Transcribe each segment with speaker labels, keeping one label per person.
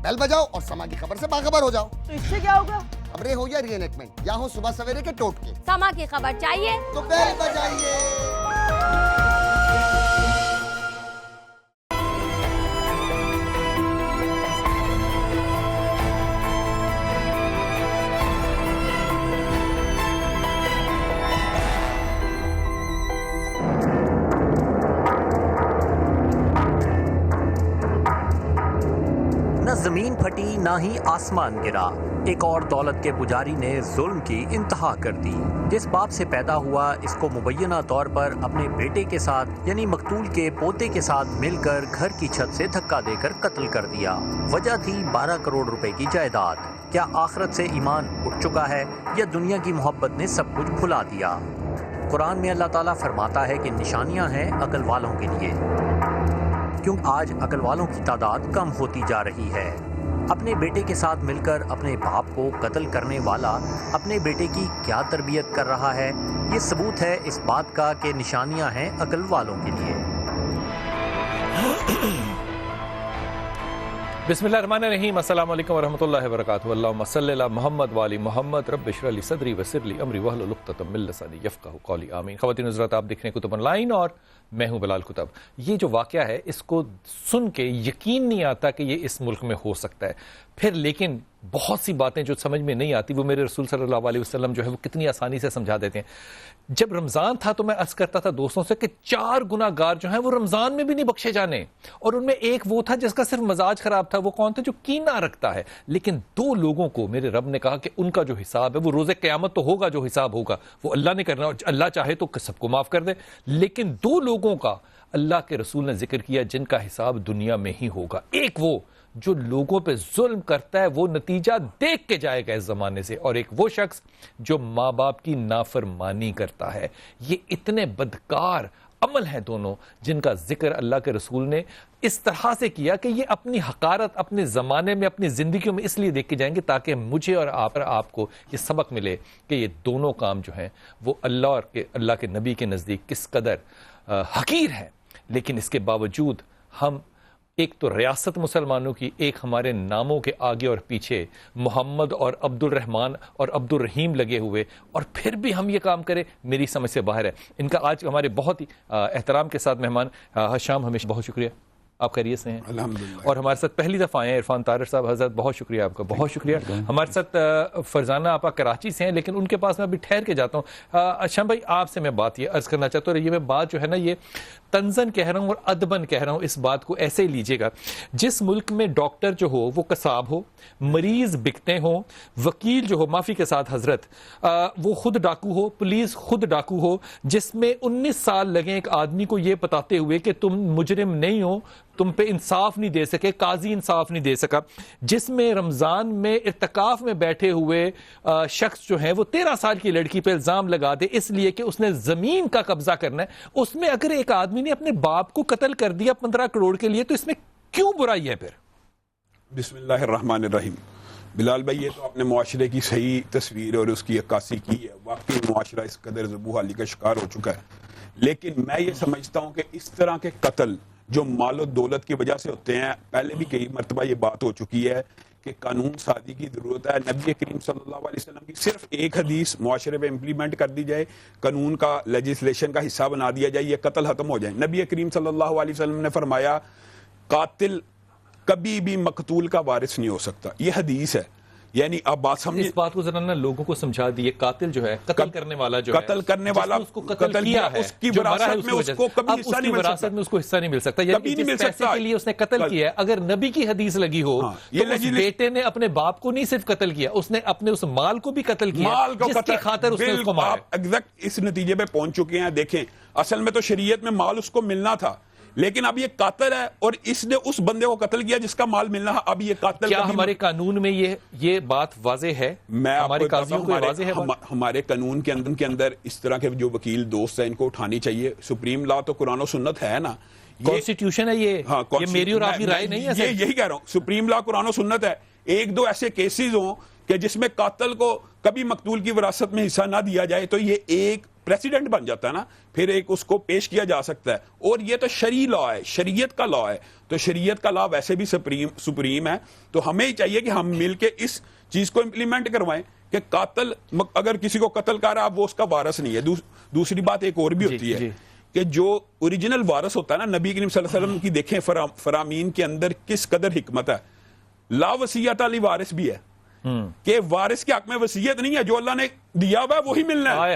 Speaker 1: بیل بجاؤ اور سما کی خبر سے باخبر ہو جاؤ.
Speaker 2: تو اس سے کیا ہوگا؟
Speaker 1: خبریں ہو یا ری انیکٹمنٹ یا ہو صبح سویرے کے ٹوٹکے،
Speaker 3: سما کی خبر چاہیے
Speaker 1: تو بیل بجائیے.
Speaker 4: نہ زمین پھٹی نہ ہی آسمان گرا، ایک اور دولت کے پجاری نے ظلم کی انتہا کر دی. جس باپ سے پیدا ہوا اس کو مبینہ طور پر اپنے بیٹے کے ساتھ یعنی مقتول کے پوتے کے ساتھ مل کر گھر کی چھت سے دھکا دے کر قتل کر دیا. وجہ تھی 12 کروڑ روپے کی جائیداد. کیا آخرت سے ایمان اٹھ چکا ہے یا دنیا کی محبت نے سب کچھ بھلا دیا؟ قرآن میں اللہ تعالیٰ فرماتا ہے کہ نشانیاں ہیں عقل والوں کے لیے، کیونکہ آج عقل والوں کی تعداد کم ہوتی جا رہی ہے. اپنے بیٹے کے ساتھ مل کر اپنے باپ کو قتل کرنے والا اپنے بیٹے کی کیا تربیت کر رہا ہے، یہ ثبوت ہے اس بات کا کہ نشانیاں ہیں عقل والوں کے لیے.
Speaker 5: بسم اللہ الرحمن الرحیم. السلام علیکم ورحمۃ اللہ وبرکاتہ. اللہم صلی علی محمد وعلی محمد. رب اشرح لی صدری ویسر لی امری واحلل عقدۃ من لسانی یفقہوا قولی. آمین. خواتین حضرات، آپ دیکھ رہے ہیں کتب آن لائن اور میں ہوں بلال کتب. یہ جو واقعہ ہے اس کو سن کے یقین نہیں آتا کہ یہ اس ملک میں ہو سکتا ہے. پھر لیکن بہت سی باتیں جو سمجھ میں نہیں آتی وہ میرے رسول صلی اللہ علیہ وسلم جو ہے وہ کتنی آسانی سے سمجھا دیتے ہیں. جب رمضان تھا تو میں عرض کرتا تھا دوستوں سے کہ 4 گناہ گار جو ہیں وہ رمضان میں بھی نہیں بخشے جانے، اور ان میں ایک وہ تھا جس کا صرف مزاج خراب تھا. وہ کون تھا؟ جو کینہ رکھتا ہے. لیکن 2 لوگوں کو میرے رب نے کہا کہ ان کا جو حساب ہے وہ روز قیامت تو ہوگا، جو حساب ہوگا وہ اللہ نے کرنا، اور اللہ چاہے تو سب کو معاف کر دے. لیکن 2 لوگوں کا اللہ کے رسول نے ذکر کیا جن کا حساب دنیا میں ہی ہوگا. ایک وہ جو لوگوں پہ ظلم کرتا ہے، وہ نتیجہ دیکھ کے جائے گا اس زمانے سے، اور ایک وہ شخص جو ماں باپ کی نافرمانی کرتا ہے. یہ اتنے بدکار عمل ہیں دونوں جن کا ذکر اللہ کے رسول نے اس طرح سے کیا کہ یہ اپنی حقارت اپنے زمانے میں اپنی زندگیوں میں اس لیے دیکھ کے جائیں گے تاکہ مجھے اور آپ کو یہ سبق ملے کہ یہ دونوں کام جو ہیں وہ اللہ کے نبی کے نزدیک کس قدر حقیر ہیں. لیکن اس کے باوجود ہم ایک تو ریاست مسلمانوں کی، ایک ہمارے ناموں کے آگے اور پیچھے محمد اور عبد الرحمن اور عبد الرحیم لگے ہوئے، اور پھر بھی ہم یہ کام کریں، میری سمجھ سے باہر ہے. ان کا آج ہمارے بہت ہی احترام کے ساتھ مہمان شام، ہمیشہ بہت شکریہ، آپ خیریت سے ہیں؟
Speaker 6: الحمدللہ.
Speaker 5: اور ہمارے ساتھ پہلی دفعہ آئے ہیں عرفان طارق صاحب. حضرت بہت شکریہ آپ کا، بہت شکریہ. ہمارے ساتھ فرزانہ آپا کراچی سے ہیں، لیکن ان کے پاس میں ابھی ٹھہر کے جاتا ہوں. شام بھائی، آپ سے میں بات یہ عرض کرنا چاہتا ہوں، یہ میں بات جو ہے نا یہ تنزن کہہ رہا ہوں اور ادبن کہہ رہا ہوں، اس بات کو ایسے ہی لیجیے گا. جس ملک میں ڈاکٹر جو ہو وہ قصاب ہو، مریض بکتے ہوں، وکیل جو ہو معافی کے ساتھ حضرت وہ خود ڈاکو ہو، پولیس خود ڈاکو ہو، جس میں 19 سال لگے ایک آدمی کو یہ بتاتے ہوئے کہ تم مجرم نہیں ہو، تم پہ انصاف نہیں دے سکے، قاضی انصاف نہیں دے سکا، جس میں رمضان میں ارتکاف میں بیٹھے ہوئے شخص جو ہے وہ 13 سال کی لڑکی پہ الزام لگا دے اس لیے کہ اس نے زمین کا قبضہ کرنا ہے. اس میں اگر ایک آدمی نے اپنے باپ کو قتل کر دیا 15 کروڑ کے لیے تو اس میں کیوں برائی ہے؟ پھر
Speaker 6: بسم اللہ الرحمن الرحیم. بلال بھائی، یہ تو آپ نے معاشرے کی صحیح تصویر اور اس کی عکاسی کی ہے. واقعی معاشرہ اس قدر ذبح علی کا شکار ہو چکا ہے. لیکن میں یہ سمجھتا ہوں کہ اس طرح کے قتل جو مال و دولت کی وجہ سے ہوتے ہیں، پہلے بھی کئی مرتبہ یہ بات ہو چکی ہے کہ قانون سازی کی ضرورت ہے. نبی کریم صلی اللہ علیہ وسلم کی صرف ایک حدیث معاشرے پہ امپلیمنٹ کر دی جائے، قانون کا لیجسلیشن کا حصہ بنا دیا جائے، یہ قتل ختم ہو جائے. نبی کریم صلی اللہ علیہ وسلم نے فرمایا قاتل کبھی بھی مقتول کا وارث نہیں ہو سکتا. یہ حدیث ہے. یعنی اب بات سمجھیں،
Speaker 5: اس بات کو ذرا نا لوگوں کو سمجھا دیے. قاتل جو ہے، قتل کرنے والا جو ہے،
Speaker 6: قتل کرنے والا
Speaker 5: اس کو قتل کیا ہے،
Speaker 6: اس کی وراثت میں اس کو کبھی حصہ نہیں مل سکتا.
Speaker 5: وراثت میں اس کو حصہ نہیں مل سکتا. یعنی جس پیسے کے لیے اس نے قتل کیا ہے، اگر نبی کی حدیث لگی ہو تو اس بیٹے نے اپنے باپ کو نہیں صرف قتل کیا، اس نے اپنے اس مال کو بھی قتل کیا جس کی خاطر اس نے اس کو مارا.
Speaker 6: ایگزیکٹ اس نتیجے پہ پہنچ چکے ہیں. دیکھیں، اصل میں تو شریعت میں مال اس کو ملنا تھا، لیکن اب یہ قاتل ہے اور اس نے اس بندے کو قتل کیا جس کا مال ملنا ہے. اب یہ قاتل
Speaker 5: کیا ہمارے قانون میں یہ بات واضح ہے؟ ہمارے قاضیوں کو واضح ہے؟
Speaker 6: ہمارے قانون کے اندر اس طرح کے جو وکیل دوست ہیں ان کو اٹھانی چاہیے. سپریم لا تو قرآن و سنت ہے نا،
Speaker 5: کانسٹیٹیوشن ہے یہ میری اور آپ کی رائے نہیں ہے.
Speaker 6: یہی کہہ رہا ہوں، سپریم لا قرآن و سنت ہے. 1-2 ایسے کیسز ہوں کہ جس میں قاتل کو کبھی مقتول کی وراثت میں حصہ نہ دیا جائے تو یہ ایک پریسیڈنٹ بن جاتا ہے نا پھر ایک اس کو پیش کیا جا سکتا ہے. اور یہ تو شرعی لا ہے, شریعت کا لا ہے, تو شریعت کا لا ویسے بھی سپریم ہے. تو ہمیں ہی چاہیے کہ ہم مل کے اس چیز کو امپلیمنٹ کروائیں کہ قاتل اگر کسی کو قتل کر رہا ہے وہ اس کا وارث نہیں ہے. دوسری بات ایک اور بھی ہوتی ہے کہ جو اوریجنل وارث ہوتا ہے نا, نبی کریم صلی اللہ علیہ وسلم کی دیکھیں فرامین کے اندر کس قدر حکمت ہے. لا وصیت علی وارث بھی ہے کہ وارث کے حق میں وصیت نہیں ہے, جو اللہ نے دیا ہوا ہے وہی ملنا ہے.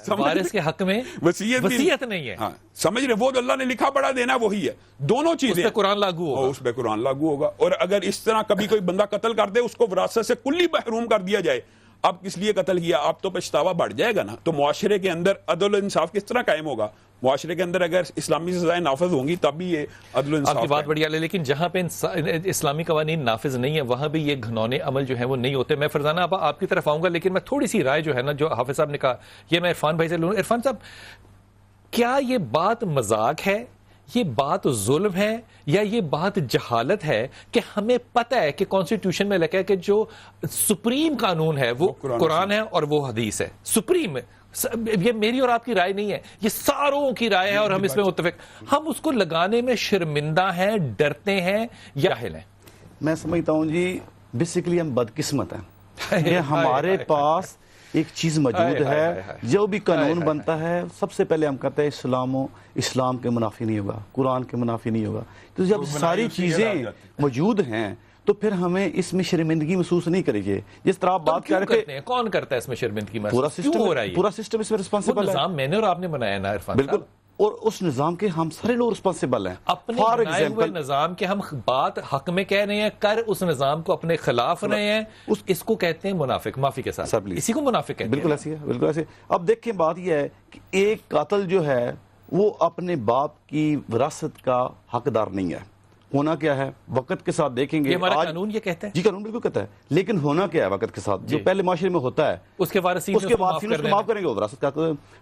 Speaker 5: وارث کے حق میں وصیت نہیں ہے.
Speaker 6: ہاں سمجھ رہے, وہ جو اللہ نے لکھا پڑا دینا وہی ہے. دونوں چیزیں
Speaker 5: اس پہ قرآن لاگو ہوگا,
Speaker 6: اس پہ قرآن لاگو ہوگا. اور اگر اس طرح کبھی کوئی بندہ قتل کر دے, اس کو وراثت سے کلی محروم کر دیا جائے, اب کس لیے قتل کیا, آپ تو پچھتاوا بڑھ جائے گا نا. تو معاشرے کے اندر عدل و انصاف کس طرح قائم ہوگا؟ معاشرے کے اندر اگر اسلامی سزائیں نافذ ہوں گی تب بھی یہ عدل و انصاف.
Speaker 5: آپ کی بات بڑی ہے, لیکن جہاں پہ اسلامی قوانین نافذ نہیں ہے وہاں بھی یہ گھنونے عمل جو ہیں وہ نہیں ہوتے. میں فرزانہ آپ کی طرف آؤں گا, لیکن میں تھوڑی سی رائے جو ہے نا جو حافظ صاحب نے کہا, یہ میں عرفان بھائی سے لوں. عرفان صاحب, کیا یہ بات مذاق ہے, یہ بات ظلم ہے, یا یہ بات جہالت ہے کہ ہمیں پتہ ہے کہ کانسٹیٹیوشن میں لکھا ہے کہ جو سپریم قانون ہے وہ قرآن ہے اور وہ حدیث ہے سپریم. یہ میری اور آپ کی رائے نہیں ہے, یہ ساروں کی رائے ہے اور ہم اس میں متفق. ہم اس کو لگانے میں شرمندہ ہیں, ڈرتے ہیں یا جاہل ہیں؟
Speaker 2: میں سمجھتا ہوں جی بیسیکلی ہم بدقسمت ہیں کہ ہمارے پاس ایک چیز موجود ہے. جو بھی قانون بنتا ہے سب سے پہلے ہم کہتے ہیں اسلام کے منافی نہیں ہوگا, قرآن کے منافی نہیں ہوگا. تو جب ساری چیزیں موجود ہیں تو پھر ہمیں اس میں شرمندگی محسوس نہیں کریں گے. جس طرح آپ بات کر رہے تھے,
Speaker 5: کون کرتا ہے اس میں شرمندگی محسوس؟
Speaker 2: پورا سسٹم اس میں رسپانسبل ہے.
Speaker 5: نظام میں نے اور آپ نے بنایا نا عرفان
Speaker 2: بالکل, اور اس نظام کے ہم سارے لوگ رسپانسبل ہیں.
Speaker 5: اپنے بنائے ہوئے نظام کے ہم بات حق میں کہہ رہے ہیں, کر اس نظام کو اپنے خلاف رہے ہیں, اس کو کہتے ہیں منافق. معافی کے ساتھ اسی کو منافق کہتے ہیں.
Speaker 2: بالکل ایسی ہے, بالکل ایسی. اب دیکھیں بات یہ ہے کہ ایک قاتل جو ہے وہ اپنے باپ کی وراثت کا حقدار نہیں ہے. ہونا کیا ہے وقت کے ساتھ دیکھیں گے,
Speaker 5: یہ ہمارا قانون یہ کہتا ہے.
Speaker 2: جی قانون بالکل کہتا ہے, لیکن ہونا کیا ہے وقت کے ساتھ جو پہلے معاشرے میں ہوتا ہے
Speaker 5: اس کے وارثین
Speaker 2: اس کو معاف کریں گے, وہ وراثت کا.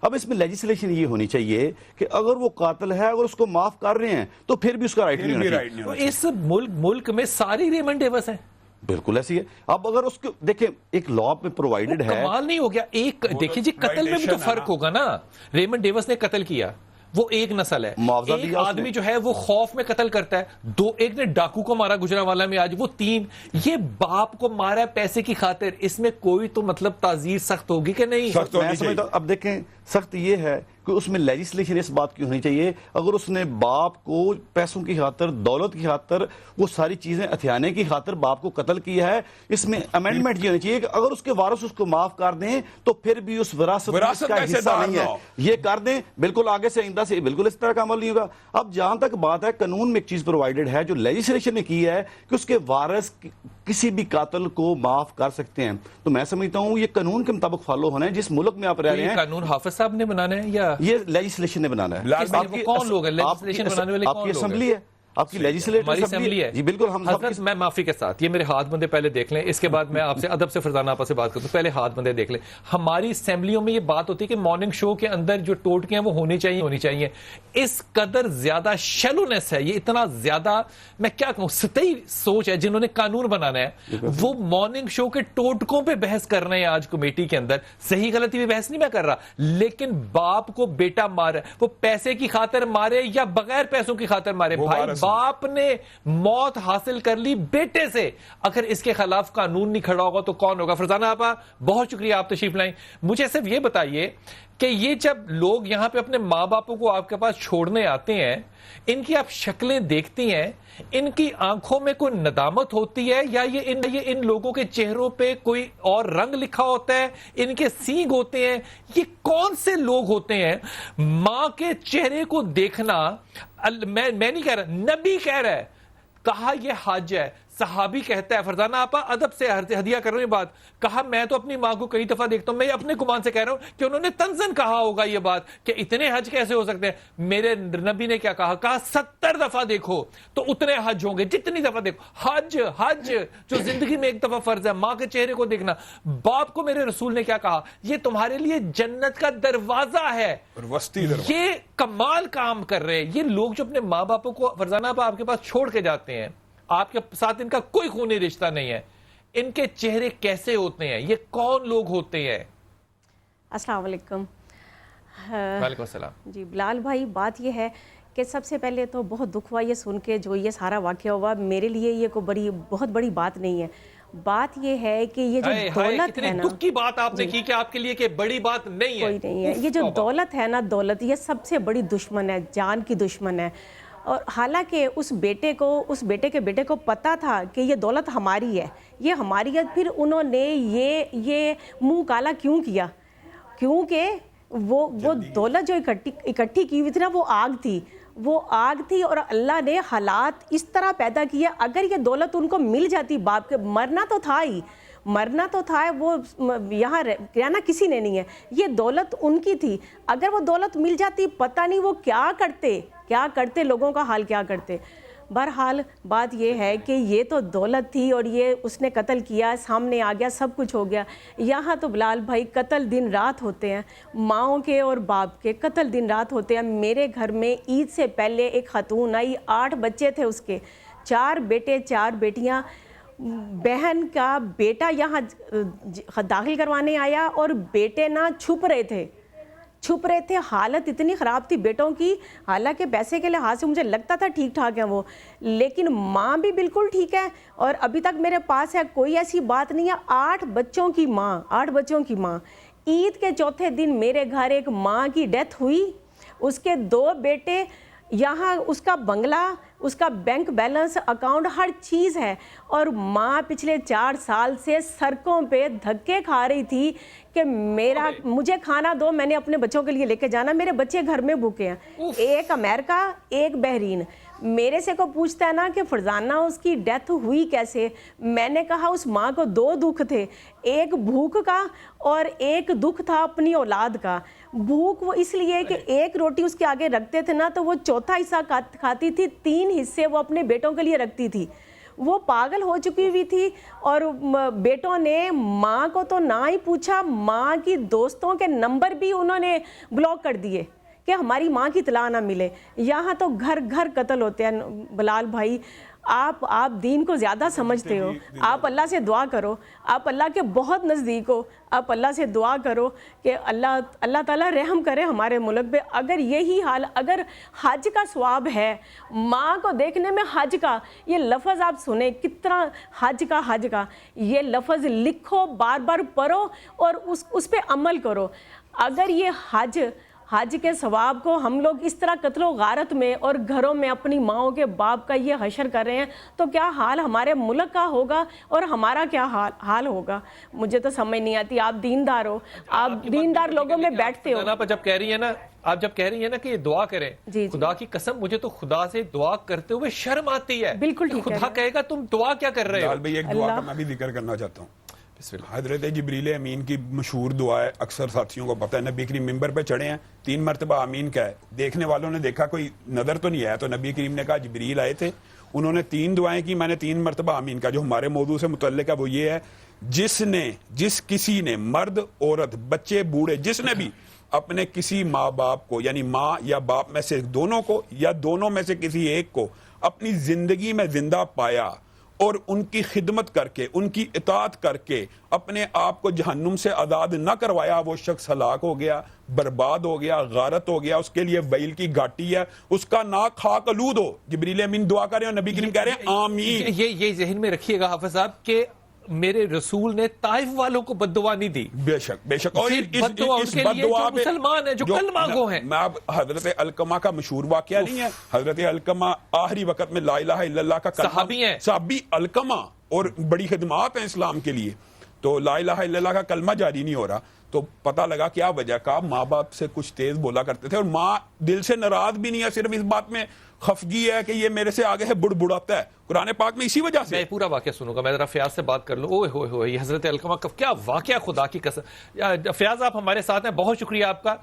Speaker 2: اب اس میں لیجسلیشن یہ ہونی چاہیے کہ اگر وہ قاتل ہے اگر اس کو معاف کر رہے ہیں تو پھر بھی اس کا رائٹ نہیں ہونا چاہیے.
Speaker 5: اس ملک میں ساری ریمنڈ ڈیوس ہیں.
Speaker 2: بالکل ایسی ہے. اب اگر اس کو دیکھیں ایک لا پہ پرووائڈڈ ہے,
Speaker 5: کمال نہیں ہو گیا. ایک دیکھیں جی قتل میں بھی تو فرق ہوگا نا. ریمنڈ ڈیوس نے قتل کیا, وہ ایک نسل ہے. ایک آدمی جو ہے وہ خوف میں قتل کرتا ہے, ایک نے ڈاکو کو مارا گجرانوالہ میں, آج وہ 3. یہ باپ کو مارا ہے پیسے کی خاطر. اس میں کوئی تو مطلب تعزیر سخت ہوگی کہ نہیں؟
Speaker 2: میں سمجھتا ہوں اب دیکھیں سخت یہ ہے کہ اس میں لیجسلیشن اس بات کی ہونی چاہیے, اگر اس نے باپ کو پیسوں کی خاطر, دولت کی خاطر, وہ ساری چیزیں ہتھیانے کی خاطر باپ کو قتل کیا ہے, اس میں امینڈمنٹ یہ ہونی چاہیے کہ اگر اس کے وارث اس کو معاف کر دیں تو پھر بھی اس وراثت کا حصہ نہیں ہے, یہ کر دیں. بالکل آگے سے آئندہ سے بالکل اس طرح کا عمل نہیں ہوگا. اب جہاں تک بات ہے قانون میں ایک چیز پرووائڈڈ ہے جو لیجسلیشن نے کی ہے کہ اس کے وارث کسی بھی قاتل کو معاف کر سکتے ہیں. تو میں سمجھتا ہوں یہ قانون کے مطابق فالو ہونا ہے جس ملک میں آپ رہ رہے ہیں.
Speaker 5: قانون حافظ صاحب نے بنانا ہے یا
Speaker 2: یہ لیجسلیشن نے بنانا ہے؟
Speaker 5: کون لوگ ہیں لیجسلیشن بنانے والے؟
Speaker 2: آپ کی اسمبلی ہے, آپ کی لیجسلیٹر اسمبلی ہے. جی بالکل. ہم
Speaker 5: حضرت میں معافی کے ساتھ یہ میرے ہاتھ بندے پہلے دیکھ لیں, اس کے بعد میں آپ سے ادب سے فرزانہ آپا سے بات کرتا ہوں. پہلے ہاتھ بندے دیکھ لیں. ہماری اسمبلیوں میں یہ بات ہوتی ہے کہ مارننگ شو کے اندر جو ٹوٹکے ہیں وہ ہونی چاہیے. اس قدر زیادہ شیلونیس ہے, یہ اتنا زیادہ میں کیا کہوں سطحی سوچ ہے جنہوں نے قانون بنانا ہے. وہ مارننگ شو کے ٹوٹکوں پہ بحث کر رہے ہیں آج کمیٹی کے اندر. صحیح غلطی بھی بحث نہیں میں کر رہا, لیکن باپ کو بیٹا مارے, وہ پیسے کی خاطر مارے یا بغیر پیسوں کی خاطر مارے, بھائی باپ نے موت حاصل کر لی بیٹے سے. اگر اس کے خلاف قانون نہیں کھڑا ہوگا تو کون ہوگا؟ فرزانہ آپا بہت شکریہ آپ تشریف لائیں. مجھے صرف یہ بتائیے کہ یہ جب لوگ یہاں پہ اپنے ماں باپوں کو آپ کے پاس چھوڑنے آتے ہیں, ان کی آپ شکلیں دیکھتی ہیں, ان کی آنکھوں میں کوئی ندامت ہوتی ہے یا یہ ان لوگوں کے چہروں پہ کوئی اور رنگ لکھا ہوتا ہے, ان کے سینگ ہوتے ہیں؟ یہ کون سے لوگ ہوتے ہیں؟ ماں کے چہرے کو دیکھنا, میں نہیں کہہ رہا, نبی کہہ رہا ہے, کہا یہ حج ہے. صحابی کہتا ہے, فرزانہ آپا ادب سے ہدیہ کر رہے ہیں بات, کہا میں تو اپنی ماں کو کئی دفعہ دیکھتا ہوں, میں اپنے گمان سے کہہ رہا ہوں کہ انہوں نے تنزن کہا ہوگا یہ بات کہ اتنے حج کیسے ہو سکتے ہیں. میرے نبی نے کیا کہا 70 دفعہ دیکھو تو اتنے حج ہوں گے جتنی دفعہ دیکھو. حج جو زندگی میں ایک دفعہ فرض ہے, ماں کے چہرے کو دیکھنا. باپ کو میرے رسول نے کیا کہا, یہ تمہارے لیے جنت کا دروازہ ہے. یہ کمال کام کر رہے یہ لوگ جو اپنے ماں باپوں کو فرزانہ آپا آپ کے پاس چھوڑ کے جاتے ہیں, آپ کے ساتھ ان کا کوئی خونی رشتہ نہیں ہے, ان کے چہرے کیسے ہوتے ہیں, یہ کون لوگ ہوتے ہیں؟
Speaker 3: السلام علیکم.
Speaker 5: وعلیکم السلام.
Speaker 3: جی بلال بھائی، بات یہ ہے کہ سب سے پہلے تو بہت دکھ ہوا یہ سن کے جو یہ سارا واقعہ ہوا. میرے لیے یہ کوئی بہت بڑی بات نہیں ہے. بات یہ ہے کہ یہ جو دولت ہے نا،
Speaker 5: دکھ کی بات آپ نے کی کہ آپ کے لیے کہ بڑی بات نہیں ہے.
Speaker 3: کوئی نہیں ہے. یہ جو دولت ہے نا، دولت یہ سب سے بڑی دشمن ہے، جان کی دشمن ہے. اور حالانکہ اس بیٹے کے بیٹے کو پتا تھا کہ یہ دولت ہماری ہے، یہ ہماری ہے، پھر انہوں نے یہ منہ کالا کیوں کیا؟ کیونکہ وہ دولت جو اکٹھی کی ہوئی تھی نا، وہ آگ تھی اور اللہ نے حالات اس طرح پیدا کیے. اگر یہ دولت ان کو مل جاتی، باپ کے مرنا تو تھا ہی، وہ یہاں رہنا کسی نے نہیں ہے. یہ دولت ان کی تھی. اگر وہ دولت مل جاتی، پتہ نہیں وہ کیا کرتے، لوگوں کا حال کیا کرتے. بہرحال بات یہ ہے کہ یہ تو دولت تھی اور یہ اس نے قتل کیا، سامنے آ گیا، سب کچھ ہو گیا. یہاں تو بلال بھائی قتل دن رات ہوتے ہیں، ماؤں کے اور باپ کے قتل دن رات ہوتے ہیں. میرے گھر میں عید سے پہلے ایک خاتون آئی، 8 بچے تھے اس کے، 4 بیٹے 4 بیٹیاں. بہن کا بیٹا یہاں داخل کروانے آیا اور بیٹے نہ چھپ رہے تھے. حالت اتنی خراب تھی بیٹوں کی. حالانکہ پیسے کے لحاظ سے مجھے لگتا تھا ٹھیک ٹھاک ہیں وہ، لیکن ماں بھی بالکل ٹھیک ہے اور ابھی تک میرے پاس ہے، کوئی ایسی بات نہیں ہے. 8 بچوں کی ماں. عید کے چوتھے دن میرے گھر ایک ماں کی ڈیتھ ہوئی، اس کے 2 بیٹے یہاں، اس کا بنگلہ، اس کا بینک بیلنس، اکاؤنٹ، ہر چیز ہے. اور ماں پچھلے 4 سال سے سڑکوں پہ دھکے کھا رہی تھی کہ مجھے کھانا دو، میں نے اپنے بچوں کے لیے لے کے جانا. میرے بچے گھر میں بھوکے ہیں، ایک امریکہ ایک بحرین. میرے سے کو پوچھتا ہے نا کہ فرزانہ اس کی ڈیتھ ہوئی کیسے؟ میں نے کہا اس ماں کو 2 دکھ تھے، ایک بھوک کا اور ایک دکھ تھا اپنی اولاد کا. بھوک وہ اس لیے کہ ایک روٹی اس کے آگے رکھتے تھے نا تو وہ چوتھا حصہ کھاتی تھی، 3 حصے وہ اپنے بیٹوں کے لیے رکھتی تھی. وہ پاگل ہو چکی ہوئی تھی اور بیٹوں نے ماں کو تو نہ ہی پوچھا، ماں کی دوستوں کے نمبر بھی انہوں نے بلاک کر دیے کہ ہماری ماں کی اطلاع نہ ملے. یہاں تو گھر گھر قتل ہوتے ہیں. بلال بھائی، آپ دین کو زیادہ سمجھتے ہو، آپ اللہ سے دعا کرو، آپ اللہ کے بہت نزدیک ہو، آپ اللہ سے دعا کرو کہ اللہ تعالیٰ رحم کرے ہمارے ملک پہ. اگر یہی حال، اگر حج کا ثواب ہے، ماں کو دیکھنے میں حج کا، یہ لفظ آپ سنیں کتنا، حج کا یہ لفظ لکھو، بار بار پڑھو اور اس پہ عمل کرو. اگر یہ حج کے ثواب کو ہم لوگ اس طرح قتل و غارت میں اور گھروں میں اپنی ماؤں کے باپ کا یہ حشر کر رہے ہیں تو کیا حال ہمارے ملک کا ہوگا اور ہمارا کیا حال ہوگا؟ مجھے تو سمجھ نہیں آتی. آپ دیندار ہو، آپ دیندار لوگوں میں بیٹھتے ہو.
Speaker 5: آپ جب کہہ رہی ہیں نا کہ یہ دعا کریں، خدا کی قسم مجھے تو خدا سے دعا کرتے ہوئے شرم آتی ہے.
Speaker 3: بالکل ٹھیک ہے.
Speaker 5: خدا کہے گا تم دعا کیا کر رہے ہو؟
Speaker 6: ایک دعا کا میں بھی ذکر کرنا چاہتا ہوں. حضرت جبریل امین کی مشہور دعا ہے، اکثر ساتھیوں کو پتہ ہے. نبی کریم ممبر پہ چڑھے ہیں، 3 مرتبہ آمین کہا ہے. دیکھنے والوں نے دیکھا کوئی نظر تو نہیں آیا، تو نبی کریم نے کہا جبریل آئے تھے، انہوں نے 3 دعائیں کی، میں نے 3 مرتبہ آمین کہا. جو ہمارے موضوع سے متعلق ہے وہ یہ ہے، جس کسی نے، مرد عورت بچے بوڑھے، جس نے بھی اپنے کسی ماں باپ کو، یعنی ماں یا باپ میں سے دونوں کو یا دونوں میں سے کسی ایک کو اپنی زندگی میں زندہ پایا اور ان کی خدمت کر کے، ان کی اطاعت کر کے اپنے آپ کو جہنم سے آزاد نہ کروایا، وہ شخص ہلاک ہو گیا، برباد ہو گیا، غارت ہو گیا. اس کے لیے ویل کی گھاٹی ہے، اس کا ناک خاک آلود ہو. جبریل امین دعا کر رہے ہیں اور نبی کریم کہہ رہے ہیں آمین.
Speaker 5: یہ ذہن میں رکھیے گا حافظ صاحب کہ میرے رسول نے طائف والوں کو بد دعا نہیں دی.
Speaker 6: بے شک. اور اس بد دعا پہ
Speaker 5: مسلمان ہیں جو کلمہ گو ہیں.
Speaker 6: میں اب حضرت علقمہ کا مشہور واقعہ نہیں ہے، حضرت علقمہ آخری وقت میں لا الہ الا اللہ کا
Speaker 5: صحابی ہیں،
Speaker 6: صحابی علقمہ، اور بڑی خدمات ہیں اسلام کے لیے. تو لا الہ الا اللہ کا کلمہ جاری نہیں ہو رہا، تو پتہ لگا کیا وجہ کا، ماں باپ سے کچھ تیز بولا کرتے تھے اور ماں دل سے ناراض بھی نہیں ہے، صرف اس بات میں خفگی ہے کہ یہ میرے سے آگے ہے بڑبڑاتا ہے. قرآن پاک میں اسی وجہ سے.
Speaker 5: میں پورا واقعہ سنوں گا، میں ذرا فیاض سے بات کر لوں. اوہ ہوئے ہوئے، یہ حضرت علقمہ کا کیا واقعہ، خدا کی قسم. فیاض آپ ہمارے ساتھ ہیں، بہت شکریہ آپ کا.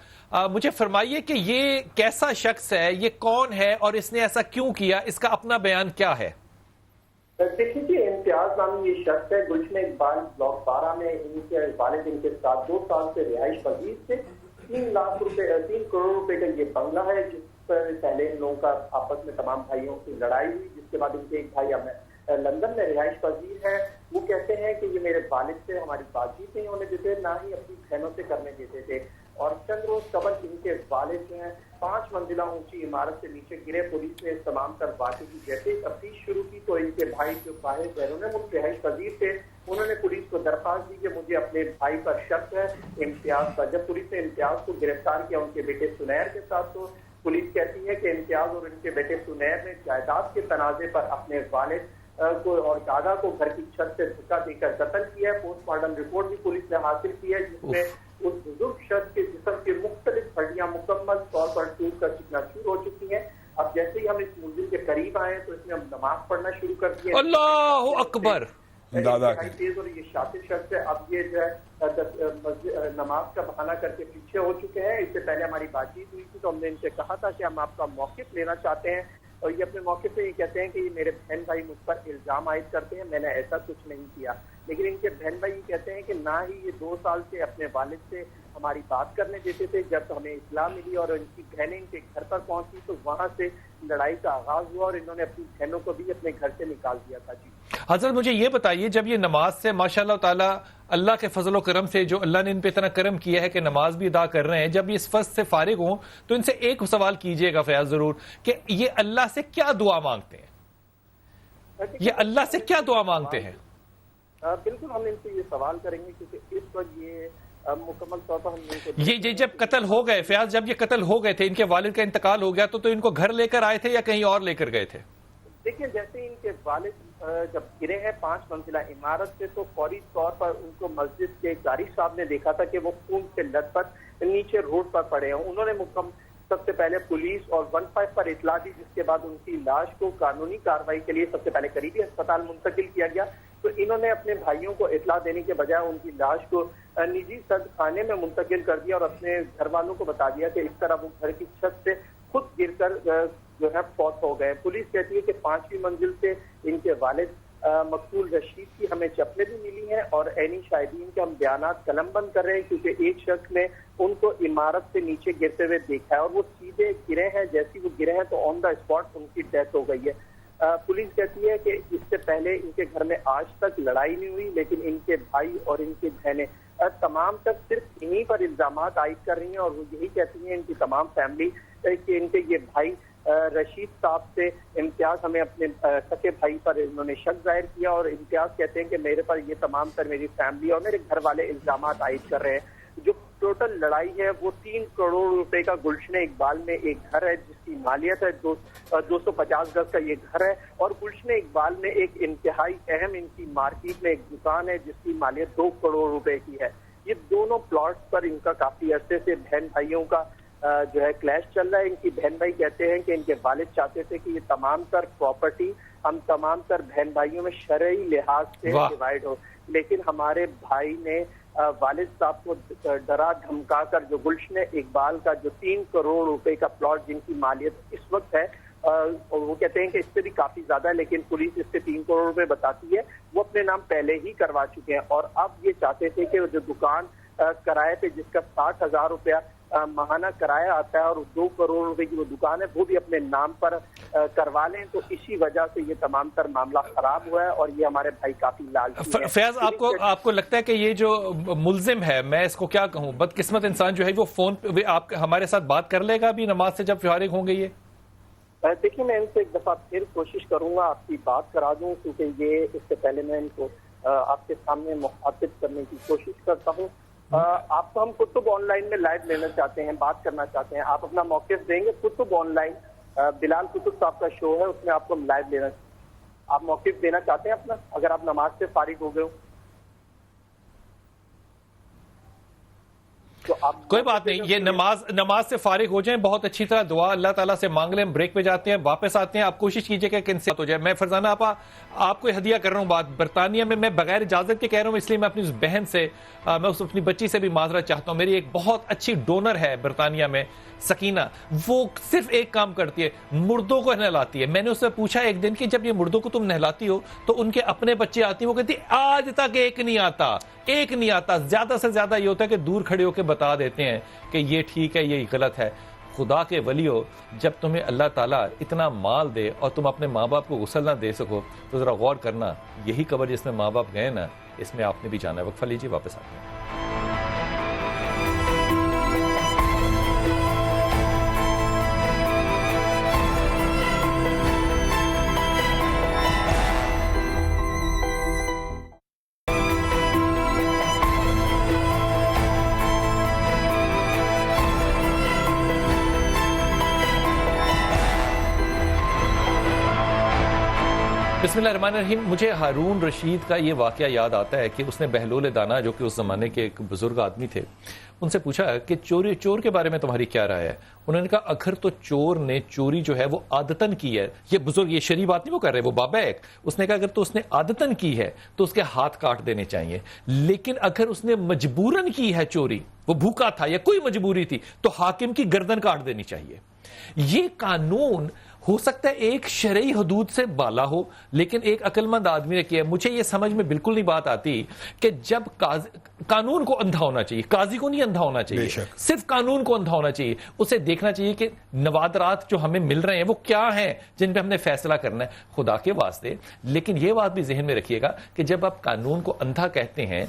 Speaker 5: مجھے فرمائیے کہ یہ کیسا شخص ہے، یہ کون ہے اور اس نے ایسا کیوں کیا، اس کا اپنا بیان کیا ہے؟
Speaker 7: دیکھیے کہ امتیاز نامی یہ شخص ہے، گلشن اقبال بلاک 12 میں ان کے والد ان کے ساتھ 2 سال سے رہائش پذیر تھے. 3 کروڑ روپے کا یہ بنگلہ ہے، جس پر پہلے ان لوگوں کا آپس میں تمام بھائیوں کی لڑائی ہوئی، جس کے بعد ان کے ایک بھائی لندن میں رہائش پذیر ہے. وہ کہتے ہیں کہ یہ میرے والد سے ہماری بات چیت نہیں ہونے دیتے، نہ ہی اپنی بہنوں سے کرنے دیتے تھے، اور چند روز قبل ان کے والد جو ہیں 5 منزلہ اونچی عمارت سے نیچے گرے۔ پولیس نے تمام تر واقعے کی جیسے ہی تفتیش شروع کی تو ان کے بھائی جو باہر بیرون ملک رہائش پذیر تھے، انہوں نے پولیس کو درخواست دی کہ مجھے اپنے بھائی پر شک ہے امتیاز کا۔ جب پولیس نے امتیاز کو گرفتار کیا ان کے بیٹے سنیر کے ساتھ، تو پولیس کہتی ہے کہ امتیاز اور ان کے بیٹے سنیر نے جائیداد کے تنازع پر اپنے والد کو اور دادا کو گھر کی چھت سے دھکا دے کر قتل کیا ہے۔ پوسٹ مارٹم رپورٹ بھی پولیس نے حاصل کی ہے، جس میں اس بزرگ شخص کے جسم کی مختلف ہڈیاں مکمل طور پر ٹوٹ کر چکنا چور ہو چکی ہیں۔ اب جیسے ہی ہم اس ملزم کے قریب آئے تو اس نے ہم نماز پڑھنا شروع کر دیا۔
Speaker 5: اللہ اکبر!
Speaker 6: دادا
Speaker 7: تیز اور یہ شاطر شخص ہے، اب یہ جو ہے نماز کا بہانہ کر کے پیچھے ہو چکے ہیں۔ اس سے پہلے ہماری بات چیت ہوئی تھی تو ہم نے ان سے کہا تھا کہ ہم آپ کا موقف لینا چاہتے ہیں، اور یہ اپنے موقع پہ یہ کہتے ہیں کہ یہ میرے بہن بھائی مجھ پر الزام عائد کرتے ہیں، میں نے ایسا کچھ نہیں کیا۔ لیکن ان کے بہن بھائی یہ کہتے ہیں کہ نہ ہی یہ 2 سال سے اپنے والد سے ہماری بات کرنے دیتے تھے۔ جب ہمیں اطلاع ملی اور ان کی بہنیں ان کے گھر پر پہنچی تو وہاں سے لڑائی کا آغاز ہوا اور انہوں نے اپنی بہنوں کو بھی اپنے گھر سے نکال دیا تھا۔ جی
Speaker 5: حضرت مجھے یہ بتائیے، جب یہ نماز سے ماشاءاللہ تعالیٰ اللہ کے فضل و کرم سے جو اللہ نے ان پہ اتنا کرم کیا ہے کہ نماز بھی ادا کر رہے ہیں، جب یہ اس فرض سے فارغ ہوں تو ان سے ایک سوال کیجئے گا فیاض ضرور کہ یہ اللہ سے کیا دعا مانگتے ہیں؟ یہ اللہ سے کیا دعا مانگتے ہیں؟
Speaker 7: بالکل ہم ان سے یہ سوال کریں گے کیونکہ اس وقت یہ مکمل طور پر ہم
Speaker 5: یہ جب قتل ہو گئے فیاض، جب یہ قتل ہو گئے تھے، ان کے والد کا انتقال ہو گیا تو ان کو گھر لے کر آئے تھے یا کہیں اور لے کر گئے تھے؟
Speaker 7: دیکھیں، جیسے ان کے والد جب گرے ہیں 5 منزلہ عمارت سے تو فوری طور پر ان کو مسجد کے قاری صاحب نے دیکھا تھا کہ وہ خون سے لت پت نیچے روڈ پر پڑے ہیں۔ انہوں نے سب سے پہلے پولیس اور 15 پر اطلاع دی، جس کے بعد ان کی لاش کو قانونی کارروائی کے لیے سب سے پہلے قریبی اسپتال منتقل کیا گیا۔ تو انہوں نے اپنے بھائیوں کو اطلاع دینے کے بجائے ان کی لاش کو نجی سرد خانے میں منتقل کر دیا اور اپنے گھر والوں کو بتا دیا کہ اس طرح وہ گھر کی چھت سے خود گر کر جو ہے فوت ہو گئے۔ پولیس کہتی ہے کہ 5ویں منزل سے ان کے والد مقتول رشید کی ہمیں چپلیں بھی ملی ہیں اور عینی شاہدین کے ہم بیانات قلم بند کر رہے ہیں، کیونکہ ایک شخص نے ان کو عمارت سے نیچے گرتے ہوئے دیکھا ہے اور وہ سیدھے گرے ہیں۔ جیسی وہ گرے ہیں تو آن دا اسپاٹ ان کی ڈیتھ ہو گئی ہے۔ پولیس کہتی ہے کہ اس سے پہلے ان کے گھر میں آج تک لڑائی نہیں ہوئی، لیکن ان کے بھائی اور ان کی بہنیں تمام تک صرف انہی پر الزامات عائد کر رہی ہیں، اور وہ یہی کہتی ہیں ان کی تمام فیملی کہ ان کے یہ بھائی رشید صاحب سے امتیاز ہمیں اپنے سکے بھائی پر انہوں نے شک ظاہر کیا، اور امتیاز کہتے ہیں کہ میرے پر یہ تمام تر میری فیملی اور میرے گھر والے الزامات عائد کر رہے ہیں۔ جو ٹوٹل لڑائی ہے وہ 3 کروڑ روپے کا گلشن اقبال میں ایک گھر ہے جس کی مالیت ہے 250 گز کا یہ گھر ہے، اور گلشن اقبال میں ایک انتہائی اہم ان کی مارکیٹ میں ایک دکان ہے جس کی مالیت 2 کروڑ روپے کی ہے۔ یہ دونوں پلاٹس پر ان کا کافی عرصے سے بہن بھائیوں کا جو ہے کلیش چل رہا ہے۔ ان کی بہن بھائی کہتے ہیں کہ ان کے والد چاہتے تھے کہ یہ تمام تر پراپرٹی ہم تمام تر بہن بھائیوں میں شرعی لحاظ سے ڈیوائیڈ ہو، لیکن ہمارے بھائی نے والد صاحب کو ڈرا دھمکا کر جو گلشن اقبال کا جو 3 کروڑ روپے کا پلاٹ جن کی مالیت اس وقت ہے، اور وہ کہتے ہیں کہ اس سے بھی کافی زیادہ ہے، لیکن پولیس اس سے 3 کروڑ روپے بتاتی ہے، وہ اپنے نام پہلے ہی کروا چکے ہیں۔ اور اب یہ چاہتے تھے کہ جو دکان کرائے پہ جس کا 60,000 روپیہ ماہانہ کرایہ آتا ہے اور 2 کروڑ روپے کی وہ دکان ہے وہ بھی اپنے نام پر کروا لیں، تو اسی وجہ سے یہ تمام تر معاملہ خراب ہوا ہے اور یہ ہمارے بھائی کافی لالچی ہیں۔
Speaker 5: فیاض، آپ کو لگتا ہے کہ یہ جو ملزم ہے، میں اس کو کیا کہوں، بدقسمت انسان جو ہے، وہ فون پہ آپ ہمارے ساتھ بات کر لے گا ابھی نماز سے جب فارغ ہوں گے؟ یہ
Speaker 7: دیکھیے، میں ان سے ایک دفعہ پھر کوشش کروں گا آپ کی بات کرا دوں، کیونکہ یہ اس سے پہلے میں ان کو آپ کے سامنے مخاطب کرنے کی کوشش کرتا ہوں۔ آپ کو ہم کتب آن لائن میں لائیو لینا چاہتے ہیں، بات کرنا چاہتے ہیں، آپ اپنا موقف دیں گے؟ کتب آن لائن بلال کتب صاحب کا شو ہے، اس میں آپ کو لائیو لینا، آپ موقف دینا چاہتے ہیں اپنا، اگر آپ نماز سے فارغ ہو گئے ہو تو آپ
Speaker 5: کوئی بات نہیں، یہ نماز سے فارغ ہو جائیں، بہت اچھی طرح دعا اللہ تعالیٰ سے مانگ لیں، بریک پہ جاتے ہیں، واپس آتے ہیں، آپ کوشش کیجئے کہ کن سے ہو جائے۔ میں فرزانہ آپ کو ہدیہ کر رہا ہوں بات برطانیہ میں بغیر اجازت کے کہہ رہا ہوں، اس لیے میں اپنی اس بہن سے، میں اپنی بچی سے بھی معذرت چاہتا ہوں۔ میری ایک بہت اچھی ڈونر ہے برطانیہ میں، سکینہ، وہ صرف ایک کام کرتی ہے، مردوں کو نہلاتی ہے۔ میں نے اس سے پوچھا ایک دن کہ جب یہ مردوں کو تم نہلاتی ہو تو ان کے اپنے بچے آتی ہیں؟ وہ کہتی آج تک ایک نہیں آتا، زیادہ سے زیادہ یہ ہوتا ہے کہ دور کھڑے ہو کے بتا دیتے ہیں کہ یہ ٹھیک ہے، یہ غلط ہے۔ خدا کے ولیو، جب تمہیں اللہ تعالیٰ اتنا مال دے اور تم اپنے ماں باپ کو غسل نہ دے سکو تو ذرا غور کرنا، یہی قبر جس میں ماں باپ گئے نا، اس میں آپ نے بھی جانا ہے۔ وقفہ لیجیے، واپس آتے ہیں۔ بسم اللہ الرحمن الرحیم۔ مجھے ہارون رشید کا یہ واقعہ یاد آتا ہے کہ اس نے بہلول دانا، جو کہ اس زمانے کے ایک بزرگ آدمی تھے، ان سے پوچھا کہ چور کے بارے میں تمہاری کیا رائے ہے؟ انہوں نے کہا اگر تو چور نے چوری جو ہے وہ عادتاً کی ہے، یہ بزرگ یہ شریف بات نہیں وہ کر رہے، وہ بابا ایک، اس نے کہا اگر تو اس نے عادتاً کی ہے تو اس کے ہاتھ کاٹ دینے چاہیے، لیکن اگر اس نے مجبوراً کی ہے چوری، وہ بھوکا تھا یا کوئی مجبوری تھی، تو حاکم کی گردن کاٹ دینی چاہیے۔ یہ قانون ہو سکتا ہے ایک شرعی حدود سے بالا ہو، لیکن ایک عقل مند آدمی نے کیا ہے۔ مجھے یہ سمجھ میں بالکل نہیں بات آتی کہ جب قانون کو اندھا ہونا چاہیے، قاضی کو نہیں اندھا ہونا چاہیے، صرف قانون کو اندھا ہونا چاہیے، اسے دیکھنا چاہیے کہ نوادرات جو ہمیں مل رہے ہیں وہ کیا ہیں جن پہ ہم نے فیصلہ کرنا ہے خدا کے واسطے۔ لیکن یہ بات بھی ذہن میں رکھیے گا کہ جب آپ قانون کو اندھا کہتے ہیں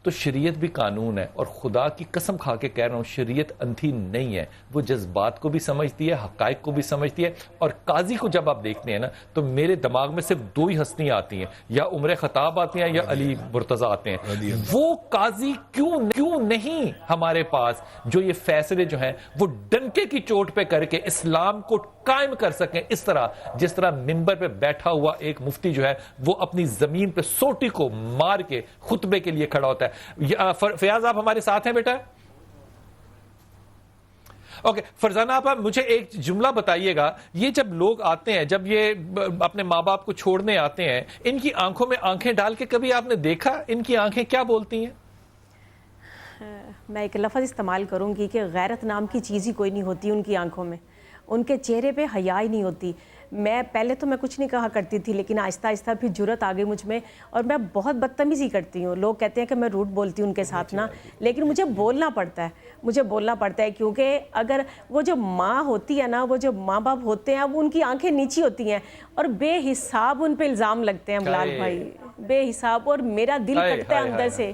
Speaker 5: تو شریعت بھی قانون ہے، اور خدا کی قسم کھا کے کہہ رہا ہوں شریعت اندھی نہیں ہے، وہ جذبات کو بھی سمجھتی ہے، حقائق کو بھی سمجھتی ہے۔ اور قاضی کو جب آپ دیکھتے ہیں نا تو میرے دماغ میں صرف دو ہی ہستیاں آتی ہیں، یا عمر خطاب آتے ہیں یا علی مرتضی آتے ہیں۔ وہ قاضی کیوں نہیں ہمارے پاس جو یہ فیصلے جو ہیں وہ ڈنکے کی چوٹ پہ کر کے اسلام کو قائم کر سکیں، اس طرح جس طرح ممبر پہ بیٹھا ہوا ایک مفتی جو ہے وہ اپنی زمین پہ سوٹی کو مار کے خطبے کے لیے کھڑا ہوتا ہے۔ فیاض آپ ہمارے ساتھ ہیں بیٹا؟ اوکے فرزانہ آپ مجھے ایک جملہ بتائیے گا، یہ جب لوگ آتے ہیں، جب یہ اپنے ماں باپ کو چھوڑنے آتے ہیں، ان کی آنکھوں میں آنکھیں ڈال کے کبھی آپ نے دیکھا ان کی آنکھیں کیا بولتی ہیں؟
Speaker 3: میں ایک لفظ استعمال کروں گی کہ غیرت نام کی چیز ہی کوئی نہیں ہوتی ان کی آنکھوں میں، ان کے چہرے پہ حیا ہی نہیں ہوتی۔ پہلے تو میں کچھ نہیں کہا کرتی تھی، لیکن آہستہ آہستہ پھر جرت آ گئی مجھ میں، اور میں بہت بدتمیزی کرتی ہوں۔ لوگ کہتے ہیں کہ میں روٹ بولتی ہوں ان کے ساتھ نا، لیکن مجھے بولنا پڑتا ہے کیونکہ اگر وہ جو ماں ہوتی ہے نا، وہ جو ماں باپ ہوتے ہیں، وہ ان کی آنکھیں نیچی ہوتی ہیں اور بے حساب ان پہ الزام لگتے ہیں بلال بھائی، بے حساب، اور میرا دل کٹتا ہے اندر سے،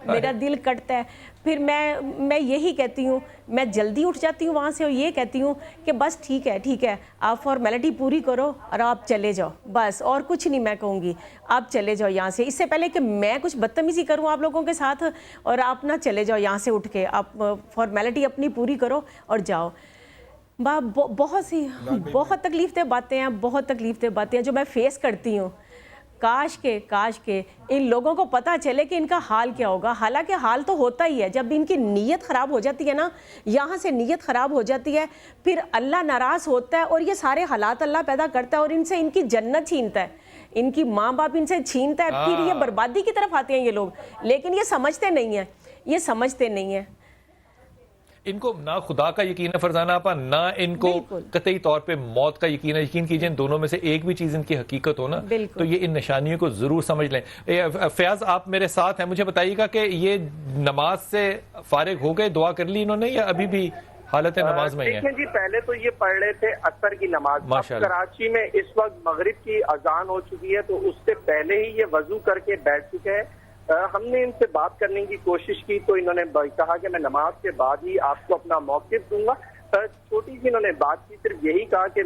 Speaker 3: میرا دل کٹتا ہے۔ پھر میں یہی کہتی ہوں، میں جلدی اٹھ جاتی ہوں وہاں سے، اور یہ کہتی ہوں کہ بس ٹھیک ہے، آپ فارمیلٹی پوری کرو اور آپ چلے جاؤ، بس اور کچھ نہیں میں کہوں گی، آپ چلے جاؤ یہاں سے، اس سے پہلے کہ میں کچھ بدتمیزی کروں آپ لوگوں کے ساتھ، اور آپ نہ چلے جاؤ یہاں سے اٹھ کے، آپ فارمیلٹی اپنی پوری کرو اور جاؤ۔ بہت تکلیف دہ باتیں ہیں جو میں فیس کرتی ہوں۔ کاش کے ان لوگوں کو پتہ چلے کہ ان کا حال کیا ہوگا، حالانکہ حال تو ہوتا ہی ہے۔ جب ان کی نیت خراب ہو جاتی ہے نا، یہاں سے نیت خراب ہو جاتی ہے، پھر اللہ ناراض ہوتا ہے، اور یہ سارے حالات اللہ پیدا کرتا ہے، اور ان سے ان کی جنت چھینتا ہے، ان کی ماں باپ ان سے چھینتا ہے، پھر یہ بربادی کی طرف آتے ہیں یہ لوگ، لیکن یہ سمجھتے نہیں ہیں۔
Speaker 5: ان کو نہ خدا کا یقین ہے فرزانہ آپا، نہ ان کو قطعی طور پہ موت کا یقین ہے۔ یقین کیجئے ان دونوں میں سے ایک بھی چیز ان کی حقیقت ہو نا تو یہ ان نشانیوں کو ضرور سمجھ لیں۔ فیاض آپ میرے ساتھ ہیں، مجھے بتائیے گا کہ یہ نماز سے فارغ ہو گئے، دعا کر لی انہوں نے، یا ابھی بھی حالت نماز میں ہی ہیں؟
Speaker 7: دیکھیں جی، پہلے تو یہ پڑھ رہے تھے عصر کی نماز، کراچی میں اس وقت مغرب کی اذان ہو چکی ہے، تو اس سے پہلے ہی یہ وضو کر کے بیٹھ چکے ہیں۔ ہم نے ان سے بات کرنے کی کوشش کی تو انہوں نے کہا کہ میں نماز کے بعد ہی آپ کو اپنا موقف دوں گا۔ چھوٹی سی انہوں نے بات کی، صرف یہی کہا کہ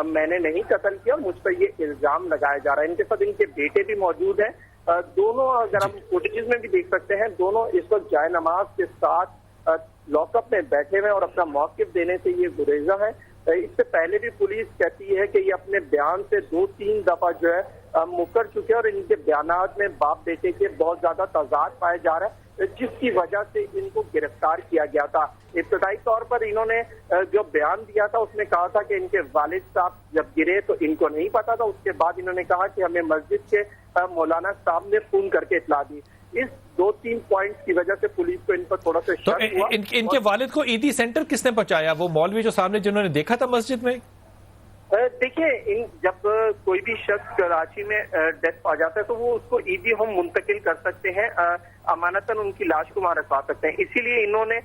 Speaker 7: میں نے نہیں قتل کیا، مجھ پر یہ الزام لگایا جا رہا ہے۔ ان کے ساتھ ان کے بیٹے بھی موجود ہیں، دونوں اگر ہم فوٹیجز میں بھی دیکھ سکتے ہیں، دونوں اس وقت جائے نماز کے ساتھ لاک اپ میں بیٹھے ہوئے اور اپنا موقف دینے سے یہ گریزاں ہیں۔ اس سے پہلے بھی پولیس کہتی ہے کہ یہ اپنے بیان سے 2-3 دفعہ جو ہے مکر چکے، اور ان کے بیانات میں باپ بیٹے کے بہت زیادہ تضاد پائے جا رہا ہے، جس کی وجہ سے ان کو گرفتار کیا گیا تھا۔ ابتدائی طور پر انہوں نے جو بیان دیا تھا اس میں کہا تھا کہ ان کے والد صاحب جب گرے تو ان کو نہیں پتا تھا، اس کے بعد انہوں نے کہا کہ ہمیں مسجد کے مولانا صاحب نے فون کر کے اطلاع دی۔ اس 2-3 پوائنٹس کی وجہ سے پولیس کو ان پر تھوڑا سا شک ہوا۔
Speaker 5: ان کے والد کو عیدی سینٹر کس نے پہنچایا؟ وہ مولوی جو سامنے جنہوں نے دیکھا تھا مسجد میں؟
Speaker 7: دیکھیے جب کوئی بھی شخص کراچی میں ڈیتھ پا جاتا ہے تو وہ اس کو عیدی ہوم منتقل کر سکتے ہیں، امانتاً ان کی لاش کو وہاں رکھوا سکتے ہیں. اسی لیے انہوں نے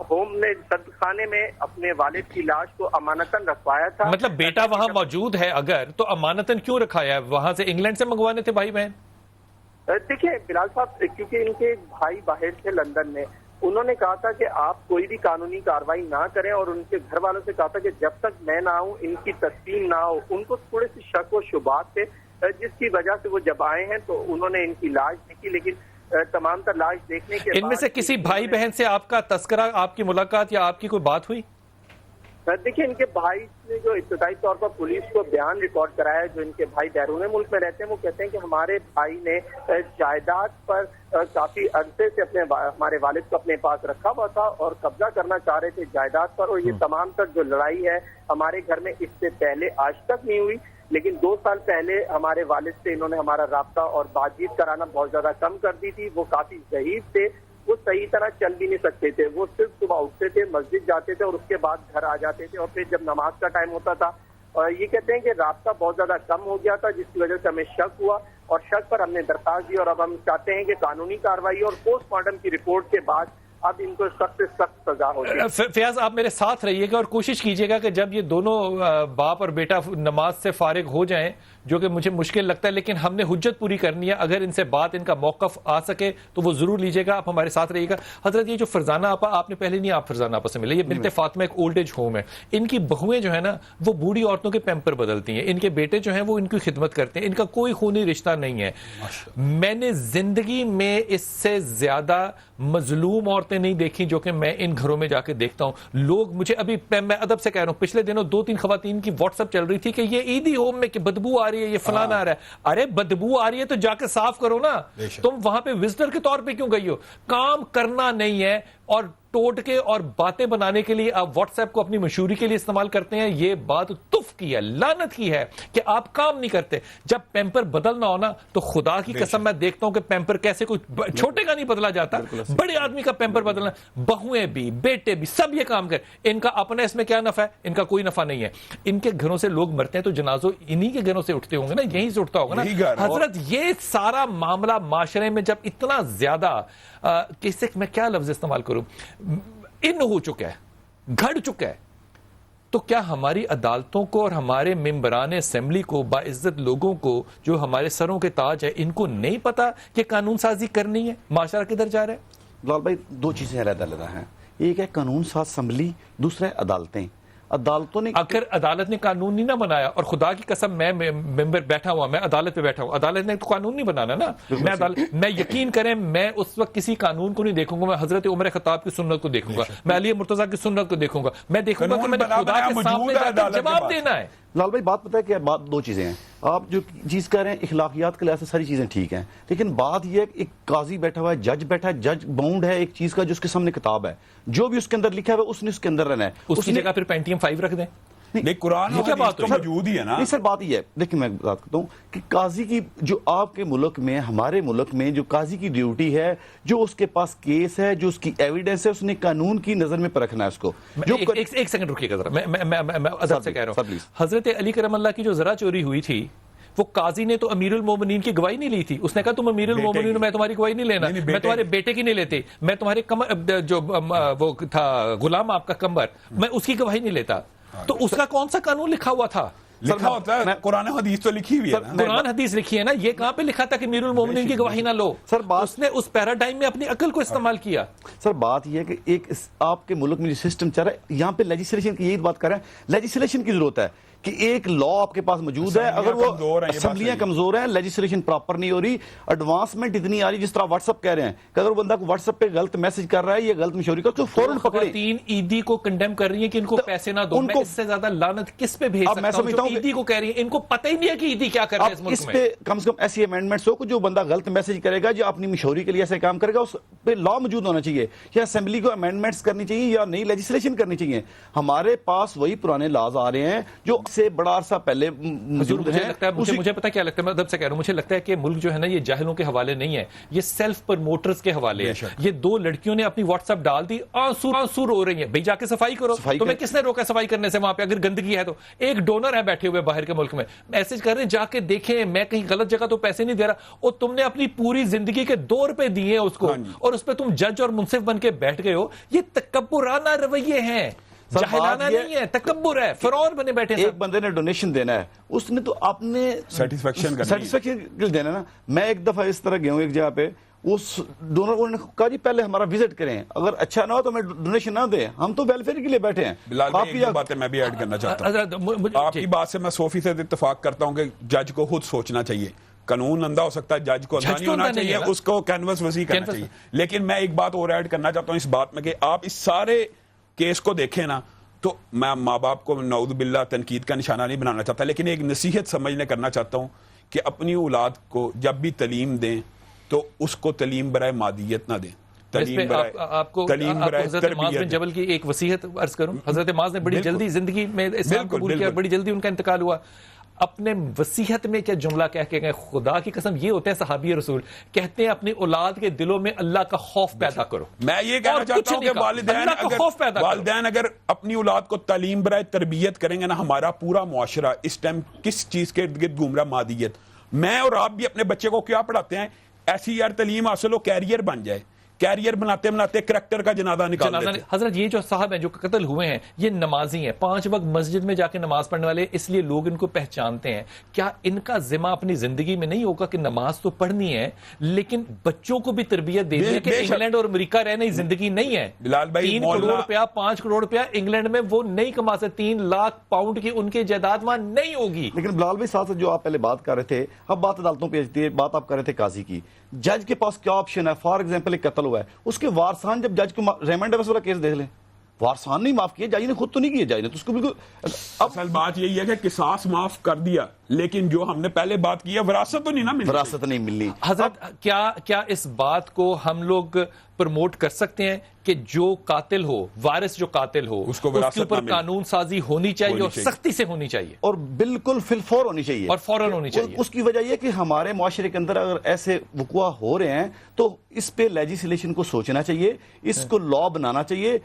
Speaker 7: ہوم نے سرد خانے میں اپنے والد کی لاش کو امانتاً رکھوایا تھا.
Speaker 5: مطلب بیٹا وہاں موجود ہے اگر تو امانتاً کیوں رکھایا ہے؟ وہاں سے انگلینڈ سے منگوانے تھے بھائی بہن؟
Speaker 7: دیکھیے بلال صاحب، کیونکہ ان کے بھائی باہر تھے لندن میں، انہوں نے کہا تھا کہ آپ کوئی بھی قانونی کارروائی نہ کریں، اور ان کے گھر والوں سے کہا تھا کہ جب تک میں نہ آؤں ان کی تسلیم نہ ہو. ان کو تھوڑے سے شک و شبہات تھے، جس کی وجہ سے وہ جب آئے ہیں تو انہوں نے ان کی لاش دیکھی، لیکن تمام تر لاش دیکھنے کے
Speaker 5: ان میں سے کسی بھائی بہن سے آپ کا تذکرہ، آپ کی ملاقات یا آپ کی کوئی بات ہوئی؟
Speaker 7: دیکھیے ان کے بھائی نے جو ابتدائی طور پر پولیس کو بیان ریکارڈ کرایا ہے، جو ان کے بھائی بیرون ملک میں رہتے ہیں، وہ کہتے ہیں کہ ہمارے بھائی نے جائیداد پر کافی عرصے سے ہمارے والد کو اپنے پاس رکھا ہوا تھا اور قبضہ کرنا چاہ رہے تھے جائیداد پر، اور یہ تمام تر جو لڑائی ہے ہمارے گھر میں اس سے پہلے آج تک نہیں ہوئی. لیکن 2 سال پہلے ہمارے والد سے انہوں نے ہمارا رابطہ اور بات چیت کرانا بہت زیادہ کم کر دی تھی. وہ کافی ضعیف تھے، وہ صحیح طرح چل بھی نہیں سکتے تھے. وہ صرف صبح اٹھتے تھے، مسجد جاتے تھے اور اس کے بعد گھر آ جاتے تھے، اور پھر جب نماز کا ٹائم ہوتا تھا یہ کہتے ہیں کہ رابطہ بہت زیادہ کم ہو گیا تھا، جس کی وجہ سے ہمیں شک ہوا، اور شک پر ہم نے درخواست دی، اور اب ہم چاہتے ہیں کہ قانونی کارروائی اور پوسٹ مارٹم کی رپورٹ کے بعد اب ان کو سخت سے سخت سزا ہو جائے.
Speaker 5: فیاض آپ میرے ساتھ رہیے گا اور کوشش کیجیے گا کہ جب یہ دونوں باپ اور بیٹا نماز سے فارغ ہو جائیں، جو کہ مجھے مشکل لگتا ہے، لیکن ہم نے حجت پوری کرنی ہے. اگر ان سے بات، ان کا موقف آ سکے تو وہ ضرور لیجیے گا. آپ ہمارے ساتھ رہیے گا. حضرت یہ جو فرزانہ آپا، آپ نے پہلے نہیں، آپ فرزانہ آپا سے ملے، یہ بنت فاطمہ ایک اولڈ ایج ہوم ہے. ان کی بہویں جو ہے نا وہ بوڑھی عورتوں کے پیمپر بدلتی ہیں، ان کے بیٹے جو ہیں وہ ان کی خدمت کرتے ہیں. ان کا کوئی خونی رشتہ نہیں ہے. میں نے زندگی میں اس سے زیادہ مظلوم عورتیں نہیں دیکھی جو کہ میں ان گھروں میں جا کے دیکھتا ہوں. لوگ مجھے ابھی، میں ادب سے کہہ رہا ہوں، پچھلے دنوں 2-3 خواتین کی واٹس ایپ چل رہی تھی کہ یہ عیدی ہوم میں کہ بدبو آ رہی ہے، یہ فلانا آ رہا ہے. ارے بدبو آ رہی ہے تو جا کے صاف کرو نا. تم وہاں پہ وزٹر کے طور پہ کیوں گئی ہو؟ کام کرنا نہیں ہے اور ٹوٹکے اور باتیں بنانے کے لیے آپ واٹس ایپ کو اپنی مشہوری کے لیے استعمال کرتے ہیں. یہ بات تف کی ہے، لعنت کی ہے کہ آپ کام نہیں کرتے. جب پیمپر بدلنا ہونا تو خدا کی قسم میں دیکھتا ہوں کہ پیمپر کیسے کوئی چھوٹے کا نہیں بدلا جاتا، بڑے آدمی کا پیمپر بدلنا. بہویں بھی، بیٹے بھی، سب یہ کام کریں. ان کا اپنا اس میں کیا نفع ہے؟ ان کا کوئی نفع نہیں ہے. ان کے گھروں سے لوگ مرتے ہیں تو جنازوں انہی کے گھروں سے اٹھتے ہوں گے نا، یہیں سے اٹھتا ہوگا نا. حضرت یہ سارا معاملہ معاشرے میں جب اتنا زیادہ کیسے، میں کیا لفظ استعمال کروں، ان ہو چکا ہے، گھڑ چکا ہے، تو کیا ہماری عدالتوں کو اور ہمارے ممبران اسمبلی کو، باعزت لوگوں کو جو ہمارے سروں کے تاج ہے، ان کو نہیں پتا کہ قانون سازی کرنی ہے؟ معاشرہ کدھر جا رہا ہے؟
Speaker 2: لال بھائی 2 چیزیں علیحدہ علیحدہ ہیں. ایک ہے قانون ساز اسمبلی، دوسرا ہے عدالتیں. عدالتوں نے
Speaker 5: اگر عدالت نے قانون نہیں نہ بنایا، اور خدا کی قسم میں ممبر بیٹھا ہوا، میں عدالت پہ بیٹھا ہوں، عدالت نے تو قانون نہیں بنانا نا. میں یقین کریں میں اس وقت کسی قانون کو نہیں دیکھوں گا، میں حضرت عمر خطاب کی سنت کو دیکھوں گا، میں علی مرتضیٰ کی سنت کو دیکھوں گا. میں دیکھوں گا کہ میں نے خدا کے سامنے جا کر جواب دینا ہے.
Speaker 2: لال بھائی بات پتہ ہے کہ بات 2 چیزیں ہیں. آپ جو چیز کہہ رہے ہیں اخلاقیات کے لحاظ سے ساری چیزیں ٹھیک ہیں، لیکن بات یہ ہے کہ ایک قاضی بیٹھا ہوا ہے، جج بیٹھا ہے، جج باؤنڈ ہے ایک چیز کا جو اس کے سامنے کتاب ہے، جو بھی اس کے اندر لکھا ہے اس نے اس کے اندر رہنا ہے.
Speaker 5: اس کی جگہ پھر پینٹیم 5 رکھ دیں.
Speaker 6: نہیں، قرآن
Speaker 5: یہ کیا بات
Speaker 6: تو موجود ہی ہے نا.
Speaker 2: نہیں سر، بات یہ ہے، دیکھیں میں بات کرتا ہوں کہ قاضی کی جو آپ کے ملک میں، ہمارے ملک میں جو قاضی کی ڈیوٹی ہے، جو اس کے پاس کیس ہے، جو اس کی ایویڈنس ہے، اس نے قانون کی نظر میں پرکھنا ہے اس کو. جو
Speaker 5: ایک سیکنڈ رکیے گا ذرا، میں ادب سے کہہ رہا ہوں. حضرت علی کرم اللہ کی جو زرہ چوری ہوئی تھی، وہ قاضی نے تو امیر المومنین کی گواہی نہیں لی تھی. اس نے کہا تم امیر المومنین، میں تمہاری گواہی نہیں لینا، میں تمہارے بیٹے کی نہیں لیتے، میں تمہارے جو وہ تھا غلام آپ کا کمبر، میں اس کی گواہی نہیں لیتا. تو اس کا کون سا قانون لکھا ہوا تھا؟
Speaker 6: لکھا ہوتا ہے قرآن حدیث تو لکھی ہوئی ہے،
Speaker 5: قرآن حدیث لکھی ہے نا. یہ کہاں پہ لکھا تھا کہ امیر المومنین کی گواہی نہ لو؟
Speaker 2: سر
Speaker 5: اس نے اس پیراڈائم میں اپنی عقل کو استعمال کیا.
Speaker 2: سر بات یہ ہے کہ ایک آپ کے ملک میں جو سسٹم چل رہا ہے، یہاں پہ لیجسلیشن کی یہی بات کر رہے ہیں، لیجسلیشن کی ضرورت ہے کہ ایک لا آپ کے پاس موجود ہے. اگر وہ اسمبلیاں کمزور ہیں، لیجسلیشن پراپر نہیں ہو رہی، ایڈوانسمنٹ اتنی آ رہی، جس طرح واٹس ایپ کہہ رہے ہیں کہ اگر بندہ کو واٹس ایپ پہ غلط میسج کر رہا ہے یا غلط مشوری کا تو فوراً پکڑیں.
Speaker 5: خواتین عیدی کو کنڈیم کر رہی ہیں کہ ان کو پیسے نہ دو. میں اس سے زیادہ لعنت کس پہ بھیج سکتا ہوں جو عیدی کو کہہ رہی ہیں؟ ان کو پتہ ہی نہیں ہے کہ عیدی کیا کر رہے ہیں اس ملک میں.
Speaker 2: اس پہ کم سے کم ایسی امینڈمنٹس ہو کہ جو بندہ غلط میسج کرے گا، جو اپنی مشوری کے لیے ایسے کام کرے گا، اس پہ لا موجود ہونا چاہیے یا اسمبلی کو امینڈمنٹس کرنی چاہیے یا نئی لیجسلیشن کرنی چاہیے. ہمارے پاس وہی پرانے لاز آ رہے ہیں جو سے بڑا عرصہ پہلے موجود ہیں.
Speaker 5: مجھے پتا کیا لگتا ہے, میں ادب سے کہہ رہا ہوں, مجھے لگتا ہے کہ ملک جو ہے نا یہ جاہلوں کے حوالے نہیں ہے, یہ سیلف پروموٹرز کے حوالے ہے. یہ 2 لڑکیوں نے اپنی واٹس ایپ ڈال دی, آنسو رو رہی ہیں, بھئی جا کے صفائی کرو. تمہیں کس نے روکا صفائی کرنے سے وہاں پہ اگر گندگی ہے تو؟ ایک ڈونر ہے بیٹھے ہوئے باہر کے ملک میں, میسج کر رہے ہیں جا کے دیکھیں, میں کہیں غلط جگہ تو پیسے نہیں دے رہا, اور تم نے اپنی پوری زندگی کے 2 روپے دیے اس کو اور اس پہ تم جج اور منصف بن کے بیٹھ گئے ہو. یہ تکبرانہ رویے ہیں, جاہلانہ نہیں ہے, تکبر ہے, فرعون بنے بیٹھے.
Speaker 2: ایک بندے نے ڈونیشن دینا ہے, اس نے تو اپنے سیٹسفیکشن دینا نا. میں ایک دفعہ اس طرح گیا ہوں ایک جگہ پہ, اس ڈونر نے کہا جی پہلے ہمارا وزٹ کریں, اگر اچھا نہ ہو تو ہمیں ڈونیشن نہ دیں, ہم تو ویلفیئر کے لیے بیٹھے ہیں.
Speaker 6: بلال بھائی ایک بات میں بھی ایڈ کرنا چاہتا ہوں, آپ کی بات سے میں 100% اتفاق کرتا ہوں کہ جج کو خود سوچنا چاہیے. قانون اندھا ہو سکتا ہے, جج کو اندھا نہیں ہونا چاہیے, اس کو کینوس وسیع کرنا چاہیے. لیکن میں ایک بات اور ایڈ کرنا چاہتا ہوں اس بات میں کہ آپ اس سارے کیس کو دیکھیں نا, تو میں ماں باپ کو نعوذ باللہ تنقید کا نشانہ نہیں بنانا چاہتا, لیکن ایک نصیحت سمجھنے کرنا چاہتا ہوں کہ اپنی اولاد کو جب بھی تعلیم دیں تو اس کو تعلیم برائے مادیت نہ دیں,
Speaker 5: آپ کو حضرت معاذ بن جبل کی ایک وصیت عرض کروں. حضرت معاذ نے بڑی جلدی زندگی میں اسلام قبول کیا, بڑی جلدی ان کا انتقال ہوا. اپنے وصیت میں کیا جملہ کہہ کے گئے, خدا کی قسم یہ ہوتے ہیں صحابی رسول, کہتے ہیں اپنی اولاد کے دلوں میں اللہ کا خوف پیدا کرو.
Speaker 6: میں یہ کہنا چاہتا ہوں کہ والدین اگر اپنی اولاد کو تعلیم برائے تربیت کریں گے نا, ہمارا پورا معاشرہ اس ٹائم کس چیز کے ارد گرد گھوم رہا, مادیت. میں اور آپ بھی اپنے بچے کو کیا پڑھاتے ہیں, ایسی یار تعلیم حاصل ہو کیریئر بن جائے, کیریئر بناتے بناتے کریکٹر کا جنازہ نکال دیتے.
Speaker 5: حضرت یہ جو صاحب ہیں جو قتل ہوئے ہیں یہ نمازی ہیں, 5 وقت مسجد میں جا کے نماز پڑھنے والے, اس لیے لوگ ان کو پہچانتے ہیں. کیا ان کا ذمہ اپنی زندگی میں نہیں ہوگا کہ نماز تو پڑھنی ہے لیکن بچوں کو بھی تربیت دینی ہے کہ انگلینڈ اور امریکہ رہنے زندگی نہیں ہے.
Speaker 6: بلال بھائی
Speaker 5: 3 کروڑ روپیہ 5 کروڑ روپیہ انگلینڈ میں وہ نہیں کما سکتے, 3 لاکھ پاؤنڈ کی ان کی جائیداد وہاں نہیں ہوگی.
Speaker 2: لیکن بلال بھائی ساتھ جو آپ پہلے بات کر رہے تھے, اب بات عدالتوں پہ آتی ہے, بات آپ کر رہے تھے قاضی کی. جج کے پاس کیا آپشن ہے؟ فار ایگزامپل ایک قتل ہوا ہے, اس کے وارثان جب جج کو ریمانڈ والا کیس دیکھ لیں, وارثان نہیں معاف کیا, جج نے خود تو نہیں کیا, جج نے تو اس کو بالکل.
Speaker 6: اصل بات یہی ہے کہ قصاص معاف کر دیا, لیکن جو ہم نے پہلے بات کی ہے وراثت تو نہیں نا ملی,
Speaker 2: وراثت نہیں ملی.
Speaker 5: حضرت کیا اس بات کو ہم لوگ پروموٹ کر سکتے ہیں کہ جو قاتل ہو, وارث جو قاتل ہو, اس کے اوپر قانون سازی ہونی چاہیے اور سختی سے ہونی چاہیے,
Speaker 2: اور بالکل فی الفور ہونی چاہیے,
Speaker 5: اور فوراً ہونی چاہیے.
Speaker 2: اس کی وجہ یہ کہ ہمارے معاشرے کے اندر اگر ایسے وقوع ہو رہے ہیں تو اس پہ لیجسلیشن کو سوچنا چاہیے, اس کو لا بنانا چاہیے.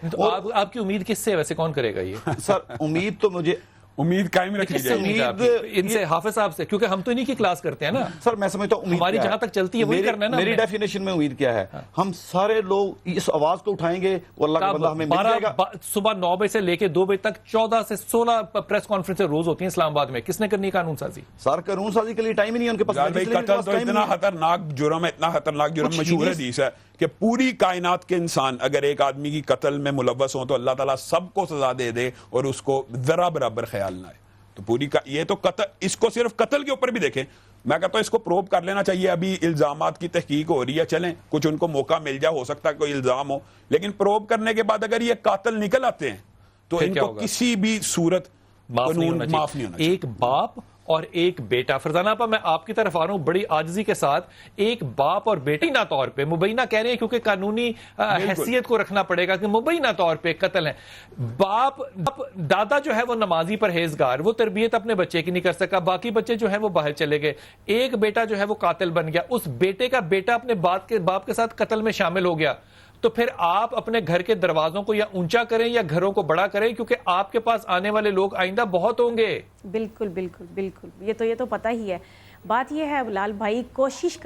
Speaker 5: آپ کی امید کس سے, ویسے کون کرے گا یہ؟
Speaker 2: سر امید تو مجھے
Speaker 6: امید قائم رکھنی چاہیے
Speaker 5: ان سے, حافظ صاحب سے, کیونکہ ہم تو انہی کی کلاس کرتے ہیں نا.
Speaker 2: سر میں سمجھتا ہوں
Speaker 5: ہماری جہاں تک چلتی ہے وہی کرنا ہے نا.
Speaker 2: میری ڈیفینیشن میں امید کیا ہے, ہم سارے لوگ اس آواز کو اٹھائیں گے, اللہ کا بندہ ہمیں مل جائے گا.
Speaker 5: صبح 9 بجے سے لے کے 2 بجے تک 14 سے 16 پریس کانفرنس روز ہوتی ہیں اسلام آباد میں. کس نے کرنی قانون سازی؟
Speaker 2: سر قانون سازی کے لیے ٹائم ہی نہیں ہے ان کے پاس.
Speaker 6: قتل تو اتنا خطرناک جرم ہے, اتنا خطرناک جرم, مشہور حدیث ہے کہ پوری کائنات کے انسان اگر ایک آدمی کی قتل میں ملوث ہوں تو اللہ تعالیٰ سب کو سزا دے دے اور اس کو ذرا برابر خیال نہ آئے. تو پوری یہ تو قتل, اس کو صرف قتل کے اوپر بھی دیکھیں, میں کہتا ہوں اس کو پروو کر لینا چاہیے. ابھی الزامات کی تحقیق ہو رہی ہے, چلیں کچھ ان کو موقع مل جائے, ہو سکتا ہے کوئی الزام ہو, لیکن پروو کرنے کے بعد اگر یہ قاتل نکل آتے ہیں تو ان کو کسی بھی صورت قانون معاف نہیں ہونا چاہیے.
Speaker 5: ایک باپ اور ایک بیٹا, فرزانہ پا میں آپ کی طرف آ رہا ہوں بڑی عاجزی کے ساتھ, ایک باپ اور بیٹی نہ طور پہ مبینہ کہہ رہے ہیں کیونکہ قانونی حیثیت کو رکھنا پڑے گا کہ مبینہ طور پہ قتل ہے. باپ دادا جو ہے وہ نمازی پرہیزگار, وہ تربیت اپنے بچے کی نہیں کر سکا, باقی بچے جو ہیں وہ باہر چلے گئے, ایک بیٹا جو ہے وہ قاتل بن گیا, اس بیٹے کا بیٹا اپنے باپ کے ساتھ قتل میں شامل ہو گیا, تو پھر آپ اپنے گھر کے دروازوں کو یا اونچا کریں یا گھروں کو بڑا کریں, کیونکہ آپ کے پاس آنے والے لوگ آئندہ بہت ہوں گے.
Speaker 3: بالکل بالکل بالکل, یہ تو پتہ ہی ہے. بات یہ ہے بلال بھائی, کوشش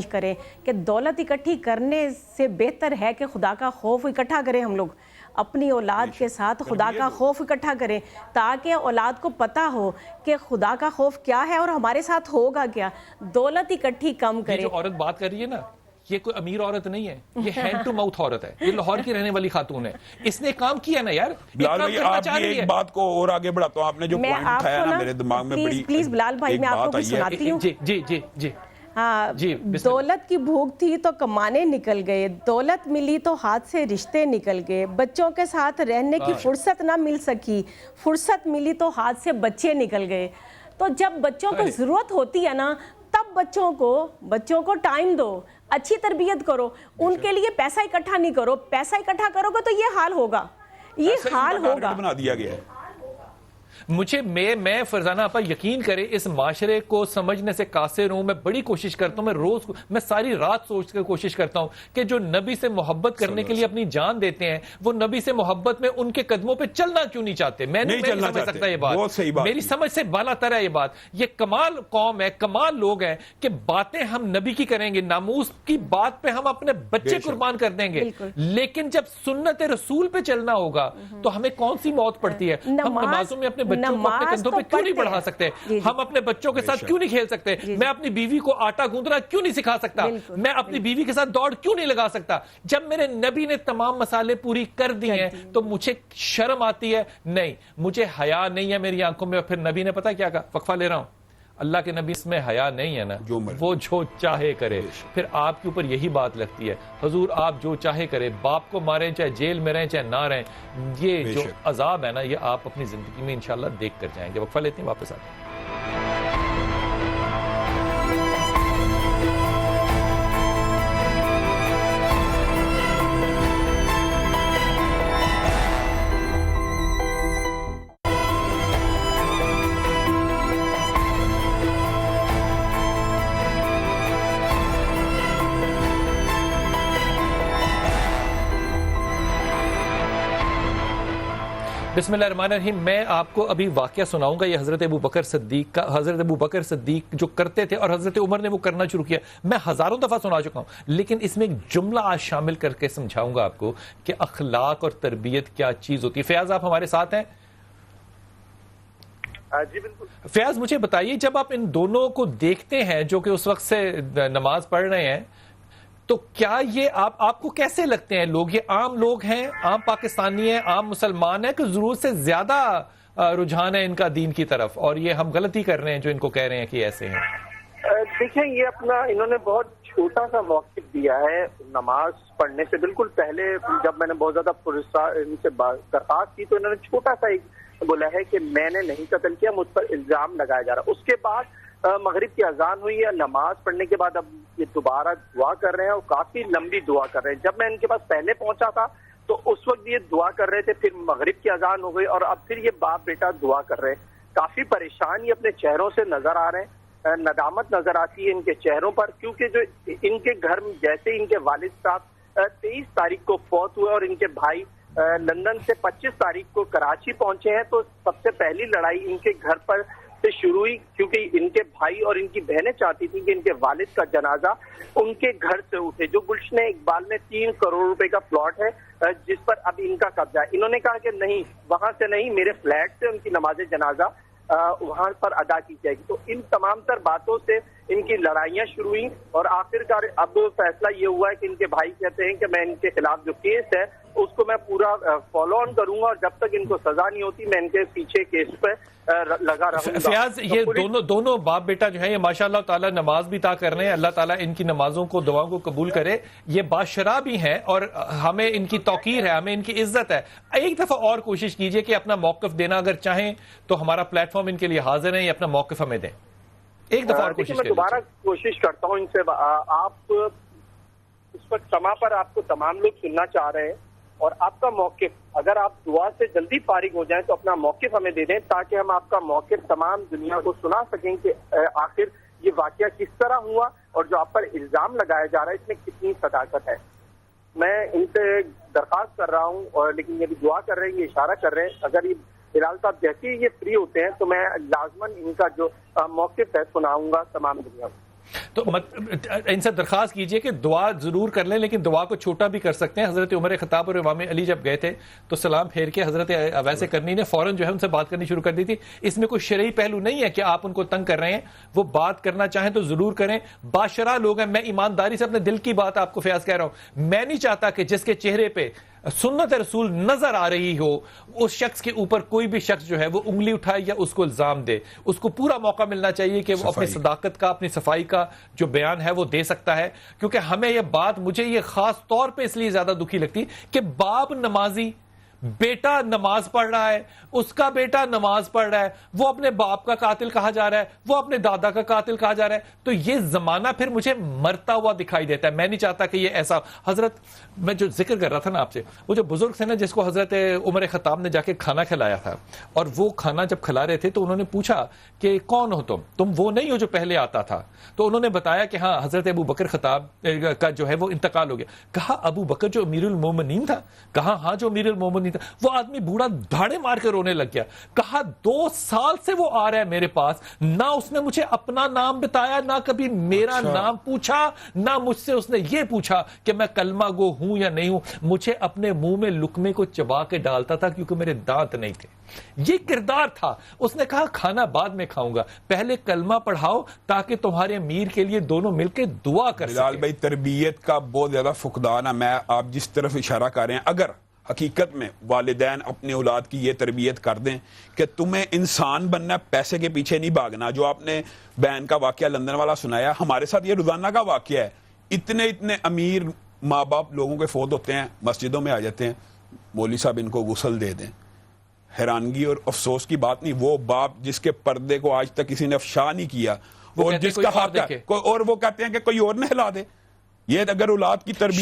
Speaker 3: کریں کہ دولت اکٹھی کرنے سے بہتر ہے کہ خدا کا خوف اکٹھا کریں. ہم لوگ اپنی اولاد کے ساتھ خدا کا خوف اکٹھا کریں تاکہ اولاد کو پتہ ہو کہ خدا کا خوف کیا ہے اور ہمارے ساتھ ہوگا کیا. دولت اکٹھی کم کریں.
Speaker 5: جو عورت بات کر رہی ہے نا, یہ کوئی امیر عورت نہیں ہے, یہ ہینڈ ٹو ماؤتھ عورت ہے, یہ لاہور کی رہنے والی خاتون ہے, اس نے کام کیا نا یار.
Speaker 6: بلال بھائی آپ ایک بات کو اور آگے بڑھاتا ہوں, آپ نے جو پوائنٹ اٹھایا نا میرے دماغ میں بڑی,
Speaker 3: پلیز بلال بھائی میں آپ کو کچھ سناتی ہوں.
Speaker 5: جی
Speaker 3: ہاں, دولت کی بھوک تھی تو کمانے نکل گئے, دولت ملی تو ہاتھ سے رشتے نکل گئے, بچوں کے ساتھ رہنے کی فرصت نہ مل سکی, فرصت ملی تو ہاتھ سے بچے نکل گئے. تو جب بچوں کو ضرورت ہوتی ہے نا تب بچوں کو ٹائم دو, اچھی تربیت کرو، ان کے لیے پیسہ اکٹھا نہیں کرو. پیسہ اکٹھا کرو گے تو یہ حال ہوگا، یہ حال ہوگا.
Speaker 6: بنا دیا گیا ہے.
Speaker 5: مجھے میں فرزانہ آپا یقین کرے اس معاشرے کو سمجھنے سے قاصر ہوں. میں بڑی کوشش کرتا ہوں، میں ساری رات سوچ کر کوشش کرتا ہوں کہ جو نبی سے محبت کرنے کے لیے اپنی جان دیتے ہیں وہ نبی سے محبت میں ان کے قدموں پہ چلنا کیوں نہیں چاہتے. میں نہیں سمجھ سکتا یہ بات، میری سمجھ سے بالا تر ہے یہ بات. یہ کمال قوم ہے، کمال لوگ ہیں کہ باتیں ہم نبی کی کریں گے، ناموس کی بات پہ ہم اپنے بچے قربان کر دیں گے، لیکن جب سنت رسول پہ چلنا ہوگا تو ہمیں کون سی موت پڑتی ہے. ہم نمازوں میں اپنے بچوں کو اپنے کندھوں پہ کیوں نہیں بڑھا سکتے؟ ہم اپنے بچوں کے ساتھ کیوں نہیں کھیل سکتے؟ میں اپنی بیوی کو آٹا گوندنا کیوں نہیں سکھا سکتا؟ میں اپنی بیوی کے ساتھ دوڑ کیوں نہیں لگا سکتا؟ جب میرے نبی نے تمام مسالے پوری کر دی ہیں تو مجھے شرم آتی ہے؟ نہیں، مجھے حیا نہیں ہے میری آنکھوں میں. پھر نبی نے پتا کیا کہا؟ وقفہ لے رہا ہوں. اللہ کے نبی اس میں حیا نہیں ہے نا، وہ جو چاہے کرے. پھر آپ کے اوپر یہی بات لگتی ہے حضور آپ جو چاہے کرے، باپ کو ماریں چاہے جیل میں رہیں چاہے نہ رہیں. یہ جو عذاب ہے نا یہ آپ اپنی زندگی میں انشاءاللہ دیکھ کر جائیں گے. وقفہ لیتے ہیں، واپس آتے ہیں. بسم اللہ الرحمن الرحیم. میں آپ کو ابھی واقعہ سناؤں گا، یہ حضرت ابو بکر صدیق کا. حضرت ابو بکر صدیق جو کرتے تھے اور حضرت عمر نے وہ کرنا شروع کیا. میں ہزاروں دفعہ سنا چکا ہوں، لیکن اس میں ایک جملہ آج شامل کر کے سمجھاؤں گا آپ کو کہ اخلاق اور تربیت کیا چیز ہوتی ہے. فیاض آپ ہمارے ساتھ ہیں؟
Speaker 7: جی بالکل.
Speaker 5: فیاض مجھے بتائیے، جب آپ ان دونوں کو دیکھتے ہیں جو کہ اس وقت سے نماز پڑھ رہے ہیں، تو کیا یہ آپ کو کیسے لگتے ہیں لوگ؟ یہ عام لوگ ہیں، عام پاکستانی ہیں، عام مسلمان ہیں کہ ضرورت سے زیادہ رجحان ہے ان کا دین کی طرف، اور یہ ہم غلطی کر رہے ہیں جو ان کو کہہ رہے ہیں کہ ایسے ہیں؟
Speaker 7: دیکھیں یہ اپنا انہوں نے بہت چھوٹا سا موقف دیا ہے نماز پڑھنے سے بالکل پہلے. جب میں نے بہت زیادہ ان سے درخواست کی تو انہوں نے چھوٹا سا ایک بولا ہے کہ میں نے نہیں قتل کیا، مجھ پر الزام لگایا جا رہا. اس کے بعد مغرب کی اذان ہوئی ہے، نماز پڑھنے کے بعد اب یہ دوبارہ دعا کر رہے ہیں اور کافی لمبی دعا کر رہے ہیں. جب میں ان کے پاس پہلے پہنچا تھا تو اس وقت یہ دعا کر رہے تھے، پھر مغرب کی اذان ہو گئی اور اب پھر یہ باپ بیٹا دعا کر رہے ہیں. کافی پریشان یہ اپنے چہروں سے نظر آ رہے ہیں، ندامت نظر آتی ہے ان کے چہروں پر، کیونکہ جو ان کے گھر میں جیسے ان کے والد صاحب 23 تاریخ کو فوت ہوئے اور ان کے بھائی لندن سے 25 تاریخ کو کراچی پہنچے ہیں، تو سب سے پہلی لڑائی ان کے گھر پر سے شروع ہوئی، کیونکہ ان کے بھائی اور ان کی بہنیں چاہتی تھیں کہ ان کے والد کا جنازہ ان کے گھر سے اٹھے، جو گلشن اقبال میں 3 کروڑ روپے کا پلاٹ ہے جس پر اب ان کا قبضہ ہے. انہوں نے کہا کہ نہیں، وہاں سے نہیں، میرے فلیٹ سے ان کی نماز جنازہ وہاں پر ادا کی جائے گی. تو ان تمام تر باتوں سے ان کی لڑائیاں شروع ہوئی اور آخرکار اب فیصلہ یہ ہوا ہے کہ ان کے بھائی کہتے ہیں کہ میں ان کے خلاف جو کیس ہے اس کو میں پورا فالو آن کروں گا اور جب تک ان کو سزا نہیں ہوتی میں ان کے پیچھے کیس پہ لگا رہوں گا.
Speaker 5: فیاض یہ دونوں باپ بیٹا جو ہے یہ ماشاءاللہ تعالی نماز بھی طا کر رہے ہیں، اللہ تعالیٰ ان کی نمازوں کو دعاؤں کو قبول کرے. یہ باشرا بھی ہیں اور ہمیں ان کی توقیر ہے، ہمیں ان کی عزت ہے. ایک دفعہ اور کوشش کیجئے کہ اپنا موقف دینا اگر چاہیں تو ہمارا پلیٹ فارم ان کے لیے حاضر ہے، یہ اپنا موقف ہمیں دیں. ایک دفعہ اور کوشش
Speaker 7: میں دوبارہ کوشش کرتا ہوں ان سے. آپ اس وقت سما پر آپ کو تمام لوگ سننا چاہ رہے ہیں اور آپ کا موقف، اگر آپ دعا سے جلدی فارغ ہو جائیں تو اپنا موقف ہمیں دے دیں تاکہ ہم آپ کا موقف تمام دنیا کو سنا سکیں کہ آخر یہ واقعہ کس طرح ہوا اور جو آپ پر الزام لگایا جا رہا ہے اس میں کتنی صداقت ہے. میں ان سے درخواست کر رہا ہوں اور لیکن یہ بھی دعا کر رہے ہیں، یہ اشارہ کر رہے ہیں، اگر یہ ہلال صاحب جیسے ہی یہ فری ہوتے ہیں تو میں لازماً ان کا جو موقف ہے سناؤں گا تمام دنیا کو.
Speaker 5: تو ان سے درخواست کیجئے کہ دعا ضرور کر لیں لیکن دعا کو چھوٹا بھی کر سکتے ہیں. حضرت عمر خطاب اور امام علی جب گئے تھے تو سلام پھیر کے حضرت ویسے کرنی نے فوراً جو ہے ان سے بات کرنی شروع کر دی تھی. اس میں کوئی شرعی پہلو نہیں ہے کہ آپ ان کو تنگ کر رہے ہیں، وہ بات کرنا چاہیں تو ضرور کریں. باشرا لوگ ہیں، میں ایمانداری سے اپنے دل کی بات آپ کو فیاض کہہ رہا ہوں. میں نہیں چاہتا کہ جس کے چہرے پہ سنت رسول نظر آ رہی ہو اس شخص کے اوپر کوئی بھی شخص جو ہے وہ انگلی اٹھائے یا اس کو الزام دے. اس کو پورا موقع ملنا چاہیے کہ وہ اپنی صداقت کا، اپنی صفائی کا جو بیان ہے وہ دے سکتا ہے. کیونکہ ہمیں یہ بات، مجھے یہ خاص طور پہ اس لیے زیادہ دکھی لگتی کہ باپ نمازی بیٹا نماز پڑھ رہا ہے, اس کا بیٹا نماز پڑھ رہا ہے, وہ اپنے باپ کا قاتل کہا جا رہا ہے, وہ اپنے دادا کا قاتل کہا جا رہا ہے, تو یہ زمانہ پھر مجھے مرتا ہوا دکھائی دیتا ہے. میں نہیں چاہتا کہ یہ ایسا. حضرت میں جو ذکر کر رہا تھا نا آپ سے, وہ جو بزرگ تھے نا جس کو حضرت عمر خطاب نے جا کے کھانا کھلایا تھا, اور وہ کھانا جب کھلا رہے تھے تو انہوں نے پوچھا کہ کون ہو تم وہ نہیں ہو جو پہلے آتا تھا. تو انہوں نے بتایا کہ ہاں حضرت ابو بکر خطاب کا جو ہے وہ انتقال ہو گیا. کہا ابو بکر جو امیر المومنین تھا؟ کہا ہاں جو امیر المومنین تھا. وہ آدمی بوڑھا دھاڑے مار کے رونے لگ گیا. کہا 2 سال سے وہ آ رہا ہے میرے پاس, نہ اس نے مجھے اپنا نام بتایا, نہ کبھی میرا نام پوچھا, نہ مجھ سے اس نے یہ پوچھا کہ میں کلمہ گو ہوں یا نہیں ہوں. مجھے اپنے منہ میں لقمے کو چبا کے ڈالتا تھا کیونکہ میرے دانت نہیں تھے. یہ کردار تھا. اس نے کہا کھانا بعد میں کھاؤں گا, پہلے کلمہ پڑھاؤ تاکہ تمہارے امیر کے لیے دونوں مل کے دعا کر سکیں.
Speaker 6: بلال بھائی, تربیت کا بہت زیادہ فقدان ہے. میں آپ جس طرف اشارہ کر رہے ہیں, اگر حقیقت میں والدین اپنے اولاد کی یہ تربیت کر دیں کہ تمہیں انسان بننا, پیسے کے پیچھے نہیں بھاگنا. جو آپ نے بین کا واقعہ لندن والا سنایا, ہمارے ساتھ یہ روزانہ کا واقعہ ہے. اتنے امیر ماں باپ لوگوں کے فوت ہوتے ہیں, مسجدوں میں آ جاتے ہیں, مولوی صاحب ان کو غسل دے دیں. حیرانگی اور افسوس کی بات نہیں, وہ باپ جس کے پردے کو آج تک کسی نے افشا نہیں کیا, اور جس کا حق ہے, اور وہ کہتے ہیں کہ کوئی اور نہلا دے. یہ اگر اولاد کی تربیت,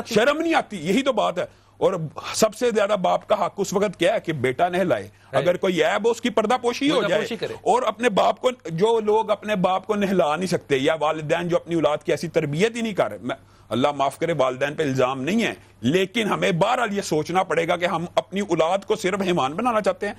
Speaker 6: شرم نہیں آتی, یہی تو بات ہے. اور سب سے زیادہ باپ کا حق اس وقت کیا ہے کہ بیٹا نہلائے. اگر کوئی عیب ہو اس کی پردہ پوشی ہو جائے. اور اپنے باپ کو, جو لوگ اپنے باپ کو نہلا نہیں سکتے, یا والدین جو اپنی اولاد کی ایسی تربیت ہی نہیں کر رہے, اللہ معاف کرے والدین پہ الزام نہیں ہے, لیکن ہمیں بہرحال یہ سوچنا پڑے گا کہ ہم اپنی اولاد کو صرف مہمان بنانا چاہتے ہیں.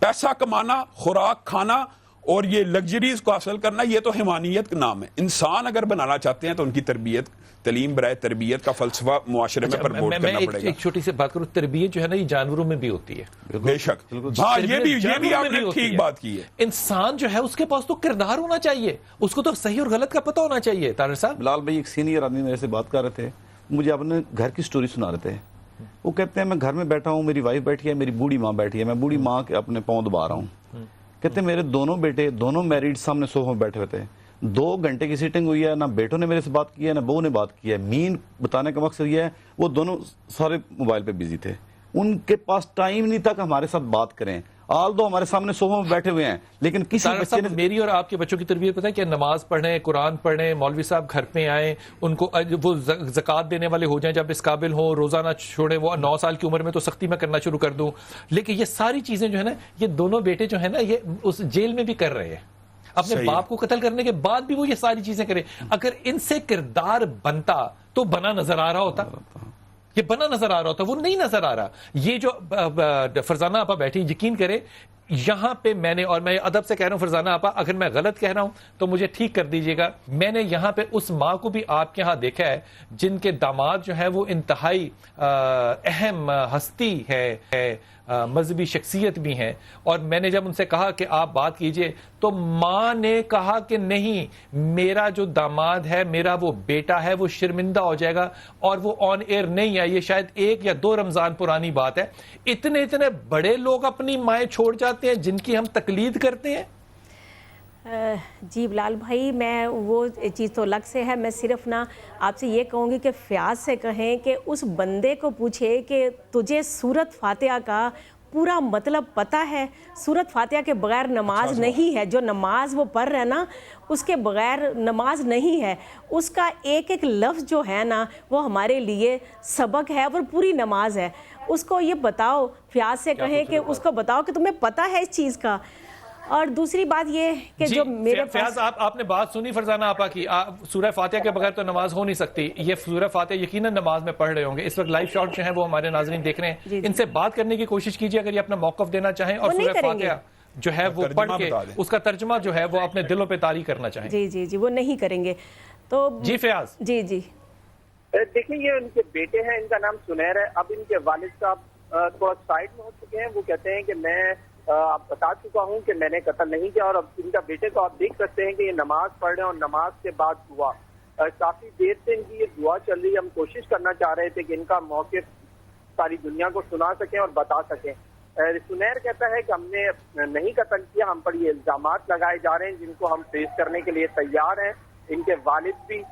Speaker 6: پیسہ کمانا, خوراک کھانا اور یہ لگژریز کو حاصل کرنا, یہ تو حیوانیت کا نام ہے. انسان اگر بنانا چاہتے ہیں تو ان کی تربیت, تعلیم برائے تربیت کا فلسفہ معاشرے میں پروموٹ کرنا پڑے گا.
Speaker 5: ایک چھوٹی سی بات کروں, تربیت جو ہے نا یہ جانوروں میں بھی ہوتی ہے.
Speaker 6: بے شک, ہاں یہ بھی آپ نے ٹھیک بات کی ہے.
Speaker 5: انسان جو ہے اس کے پاس تو کردار ہونا چاہیے, اس کو تو صحیح اور غلط کا پتہ ہونا چاہیے. طاہر صاحب,
Speaker 2: بلال بھائی ایک سینئر آدمی میرے سے بات کر رہے تھے, مجھے اپنے گھر کی سٹوری سنا رہے تھے. وہ کہتے ہیں میں گھر میں بیٹھا ہوں, میری وائف بیٹھی ہے, میری بوڑھی ماں بیٹھی ہے, میں بوڑھی ماں کے اپنے پاؤں دبا رہا ہوں. کہتے ہیں میرے دونوں بیٹے, دونوں میریڈ, سامنے صوفے میں بیٹھے ہوئے تھے. 2 گھنٹے کی سیٹنگ ہوئی ہے, نہ بیٹوں نے میرے سے بات کی ہے نہ بہو نے بات کی ہے. مین بتانے کا مقصد یہ ہے وہ دونوں سارے موبائل پہ بزی تھے, ان کے پاس ٹائم نہیں تھا کہ ہمارے ساتھ بات کریں. آل دو ہمارے سامنے صوفوں میں بیٹھے ہوئے ہیں, لیکن کسی بچے نے
Speaker 5: میری اور آپ کے بچوں کی تربیت پتہ ہے کہ نماز پڑھیں, قرآن پڑھیں, مولوی صاحب گھر پہ آئیں, ان کو وہ زکوٰۃ دینے والے ہو جائیں جب اس قابل ہوں, روزانہ چھوڑیں. وہ 9 سال کی عمر میں تو سختی میں کرنا شروع کر دوں. لیکن یہ ساری چیزیں جو ہے نا, یہ دونوں بیٹے جو ہے نا یہ اس جیل میں بھی کر رہے ہیں. اپنے باپ کو قتل کرنے کے بعد بھی وہ یہ ساری چیزیں کریں. اگر ان سے کردار بنتا تو بنا نظر آ رہا ہوتا, یہ بنا نظر آ رہا ہوتا, وہ نہیں نظر آ رہا. یہ جو فرزانہ آپا بیٹھی, یقین کرے یہاں پہ میں نے, اور میں ادب سے کہہ رہا ہوں فرزانہ آپا, اگر میں غلط کہہ رہا ہوں تو مجھے ٹھیک کر دیجئے گا. میں نے یہاں پہ اس ماں کو بھی آپ کے ہاں دیکھا ہے جن کے داماد جو ہے وہ انتہائی اہم ہستی ہے, مذہبی شخصیت بھی ہیں, اور میں نے جب ان سے کہا کہ آپ بات کیجئے تو ماں نے کہا کہ نہیں, میرا جو داماد ہے, میرا وہ بیٹا ہے, وہ شرمندہ ہو جائے گا اور وہ آن ایئر نہیں ہے. یہ شاید 1 یا 2 رمضان پرانی بات ہے. اتنے بڑے لوگ اپنی مائیں چھوڑ جاتے ہیں جن کی ہم تقلید کرتے ہیں.
Speaker 3: جی بلال بھائی, میں وہ چیز تو الگ سے ہے. میں صرف نا آپ سے یہ کہوں گی کہ فیاض سے کہیں کہ اس بندے کو پوچھے کہ تجھے سورت فاتحہ کا پورا مطلب پتہ ہے. سورت فاتحہ کے بغیر نماز نہیں ہے. جو نماز وہ پڑھ رہے ہیں نا, اس کے بغیر نماز نہیں ہے. اس کا ایک ایک لفظ جو ہے نا وہ ہمارے لیے سبق ہے اور پوری نماز ہے. اس کو یہ بتاؤ, فیاض سے کہیں کہ اس کو بتاؤ کہ تمہیں پتہ ہے اس چیز کا. اور دوسری بات یہ کہ جو میرے
Speaker 5: فیاض, آپ نے بات سنی فرزانہ آپا کی, سورہ فاتحہ کے بغیر تو نماز ہو نہیں سکتی. یہ سورہ فاتحہ یقیناً نماز میں پڑھ رہے ہوں گے. اس وقت لائیو شاٹ جو ہیں وہ ہمارے ناظرین دیکھ رہے ہیں. ان سے بات کرنے کی کوشش کیجیے اگر یہ اپنا موقف دینا چاہیں, اور سورہ فاتحہ جو ہے وہ پڑھ کے اس کا ترجمہ جو ہے وہ اپنے دلوں پہ طاری کرنا چاہیں.
Speaker 3: جی وہ نہیں کریں گے. تو
Speaker 5: جی فیاض,
Speaker 3: جی
Speaker 7: دیکھیں, یہ ان کے بیٹے ہیں, ان کا نام سنیر ہے. اب ان کے والد صاحب تھوڑا سائڈ میں ہو چکے ہیں. وہ کہتے ہیں کہ میں آپ بتا چکا ہوں کہ میں نے قتل نہیں کیا. اور اب ان کا بیٹے کو آپ دیکھ سکتے ہیں کہ یہ نماز پڑھ رہے ہیں, اور نماز کے بعد دعا, کافی دیر سے ان کی یہ دعا چل رہی ہے. ہم کوشش کرنا چاہ رہے تھے کہ ان کا موقف ساری دنیا کو سنا سکیں اور بتا سکیں. سنیر کہتا ہے کہ ہم نے نہیں قتل کیا, ہم پر یہ الزامات لگائے جا رہے ہیں جن کو ہم فیس کرنے کے لیے تیار ہیں. ان کے والد بھی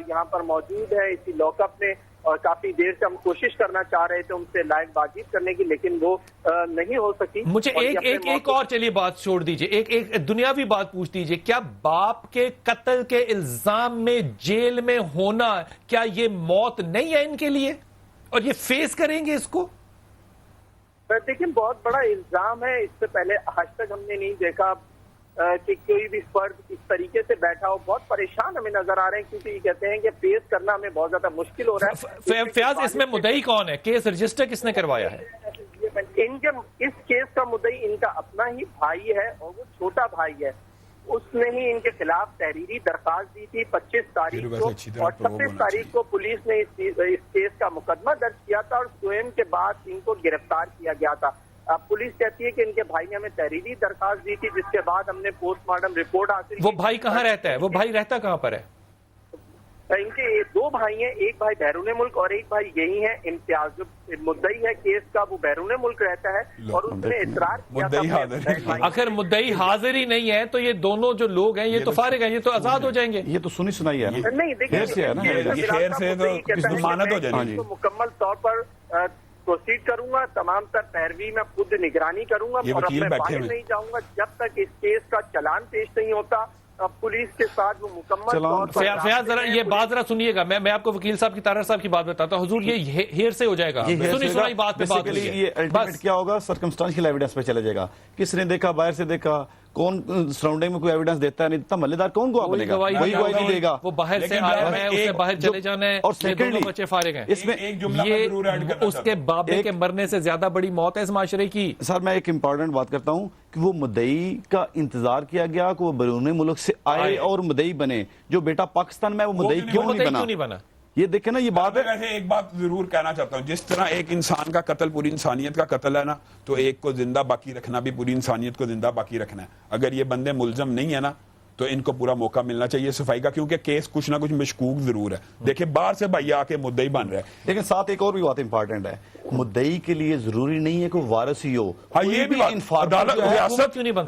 Speaker 7: یہاں پر موجود ہیں اسی لاک اپ میں, اور کافی دیر سے ہم کوشش کرنا چاہ رہے تھے ان سے لائیو بات چیت کرنے کی، لیکن وہ نہیں ہو سکی.
Speaker 5: مجھے ایک اور چلیے بات چھوڑ دیجئے، ایک دنیاوی بات پوچھ دیجئے، کیا باپ کے قتل کے الزام میں جیل میں ہونا کیا یہ موت نہیں ہے ان کے لیے، اور یہ فیس کریں گے اس کو؟
Speaker 7: دیکھیں بہت بڑا الزام ہے. اس سے پہلے آج تک ہم نے نہیں دیکھا کہ کوئی بھی فرد اس طریقے سے بیٹھا ہو. بہت پریشان ہمیں نظر آ رہے ہیں کیونکہ یہ کہتے ہیں کہ فیس کرنا ہمیں بہت زیادہ مشکل ہو رہا ہے.
Speaker 5: فیاض، اس میں مدعی کون ہے؟ کیس رجسٹر کس نے کروایا ہے؟
Speaker 7: اس کیس کا مدعی ان کا اپنا ہی بھائی ہے اور وہ چھوٹا بھائی ہے. اس نے ہی ان کے خلاف تحریری درخواست دی تھی 25 تاریخ کو، اور 26 تاریخ کو پولیس نے اس کیس کا مقدمہ درج کیا تھا اور سوئم کے بعد ان کو گرفتار کیا گیا تھا. پولیس کہتی ہے کہ ان کے بھائی نے ہمیں تحریری درخواست دی تھی، جس کے بعد ہم نے پوسٹ مارٹم رپورٹ حاصل کی.
Speaker 5: وہ بھائی کہاں رہتا ہے؟ وہ بھائی رہتا کہاں پر ہے؟
Speaker 7: ان کے 2 بھائی ہیں، ایک بھائی بیرون ملک اور ایک بھائی یہی ہے. امتیاز جو مدعی ہے کیس کا وہ بیرون ملک رہتا ہے اور اس نے اصرار کیا تھا.
Speaker 5: اگر مدعی حاضر ہی نہیں ہے تو یہ دونوں جو لوگ ہیں یہ تو فارغ ہیں، یہ تو آزاد ہو جائیں گے.
Speaker 2: یہ تو سنی سنائی ہے نا.
Speaker 7: نہیں دیکھیں مکمل طور پر پروسیڈ کروں گا، تمام تر پیروی میں خود نگرانی کروں گا اور اپنے باہر نہیں جاؤں گا جب تک اس کیس کا چلان پیش نہیں ہوتا. پولیس کے ساتھ وہ مکمل طور پر.
Speaker 5: فیاض ذرا یہ بات ذرا سنیے گا، میں آپ کو وکیل صاحب کی طارر صاحب کی بات بتاتا ہوں. حضور یہ ہیر سے ہو جائے گا، سنی سنائی بات پہ بات ہوئی ہے.
Speaker 2: یہ الٹیمیٹ کیا ہوگا؟ سرکمسٹانشل ایویڈنس پہ چلا جائے گا. کس نے دیکھا، باہر سے دیکھا، کون سراؤنڈنگ میں کوئی ایویڈنس دیتا ہے نہیں دیتا، محلے دار کون گواہ بنے گا؟ کوئی گواہی نہیں دے گا.
Speaker 5: وہ باہر سے آیا ہے، اسے باہر چلے جانا ہے،
Speaker 2: اور
Speaker 5: یہ دونوں بچے فارغ ہیں.
Speaker 2: اس میں
Speaker 5: یہ اس کے بابے کے مرنے سے زیادہ بڑی موت ہے اس معاشرے کی.
Speaker 2: سر میں ایک امپورٹنٹ بات کرتا ہوں کہ وہ مدعی کا انتظار کیا گیا کہ وہ بیرون ملک سے آئے اور مدعی بنے. جو بیٹا پاکستان میں وہ مدعی کیوں نہیں بنا؟ یہ دیکھیں نا، یہ بات ہے.
Speaker 6: ویسے ایک بات ضرور کہنا چاہتا ہوں، جس طرح ایک انسان کا قتل پوری انسانیت کا قتل ہے نا، تو ایک کو زندہ باقی رکھنا بھی پوری انسانیت کو زندہ باقی رکھنا ہے. اگر یہ بندے ملزم نہیں ہے نا تو ان کو پورا موقع ملنا چاہیے صفائی کا، کیونکہ کیس کچھ نہ کچھ مشکوک ضرور ہے. دیکھیں باہر سے بھائی آ کے مدعی بن رہا ہے.
Speaker 2: لیکن ساتھ ایک اور بھی بات امپورٹنٹ ہے، مدعی کے لیے ضروری نہیں ہے کہ وارث ہی ہو.
Speaker 6: ہاں یہ بھی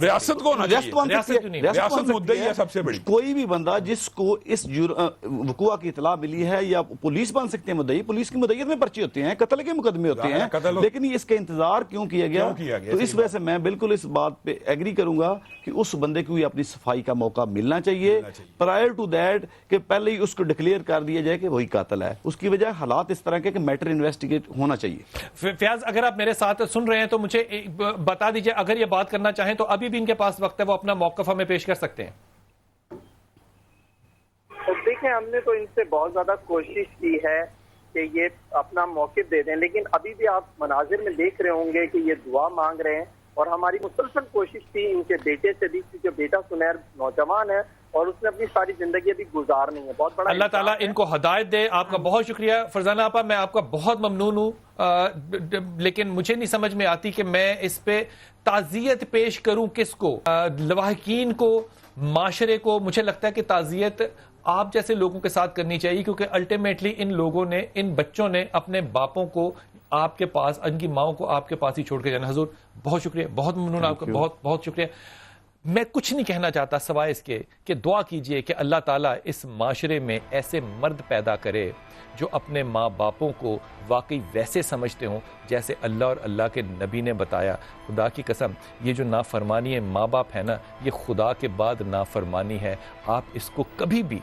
Speaker 6: ریاست کو ریاست مدعی ہے سب سے بڑی.
Speaker 2: کوئی بھی بندہ جس کو اس وقوع کی اطلاع ملی ہے، یا پولیس بن سکتے ہیں مدعی، پولیس کی مدعیت میں پرچے ہوتے ہیں، قتل کے مقدمے ہوتے ہیں، لیکن اس کا انتظار کیوں کیا گیا؟ تو اس وجہ سے میں بالکل اس بات پہ ایگری کروں گا کہ اس بندے کو اپنی صفائی کا موقع ملنا چاہیے پرائر ٹو دیٹ، کہ پہلے ہی اس کو ڈکلیئر کر دیا جائے کہ وہی قاتل ہے. اس کی وجہ حالات اس طرح کے کہ میٹر انویسٹیگیٹ ہونا چاہیے.
Speaker 5: فیاض اگر آپ میرے ساتھ سن رہے ہیں تو مجھے بتا دیجئے، اگر یہ بات کرنا چاہیں تو ابھی بھی ان کے پاس وقت ہے، وہ اپنا موقف ہمیں پیش کر سکتے ہیں.
Speaker 7: دیکھیں ہم نے تو ان سے بہت زیادہ کوشش کی ہے کہ یہ اپنا موقف دے دیں، لیکن ابھی بھی آپ مناظر میں دیکھ رہے ہوں گے کہ یہ دعا مانگ رہے ہیں. اور ہماری مسلسل کوشش تھی ان کے بیٹے سے بھی، کیونکہ بیٹا سنیر نوجوان ہے اور اس نے اپنی ساری زندگی ابھی گزارنی ہے. بہت بڑا
Speaker 5: اللہ تعالیٰ ان کو ہدایت دے. آپ کا بہت شکریہ فرزانہ آپا، میں آپ کا بہت ممنون ہوں، لیکن مجھے نہیں سمجھ میں آتی کہ میں اس پہ تعزیت پیش کروں کس کو، لواحقین کو، معاشرے کو. مجھے لگتا ہے کہ تعزیت آپ جیسے لوگوں کے ساتھ کرنی چاہیے، کیونکہ الٹیمیٹلی ان لوگوں نے، ان بچوں نے اپنے باپوں کو آپ کے پاس، ان کی ماؤں کو آپ کے پاس ہی چھوڑ کے جانا. حضور بہت شکریہ، بہت ممنون آپ کا، بہت بہت شکریہ. میں کچھ نہیں کہنا چاہتا سوائے اس کے کہ دعا کیجئے کہ اللہ تعالیٰ اس معاشرے میں ایسے مرد پیدا کرے جو اپنے ماں باپوں کو واقعی ویسے سمجھتے ہوں جیسے اللہ اور اللہ کے نبی نے بتایا. خدا کی قسم یہ جو نافرمانی ہے ماں باپ ہے نا، یہ خدا کے بعد نافرمانی ہے. آپ اس کو کبھی بھی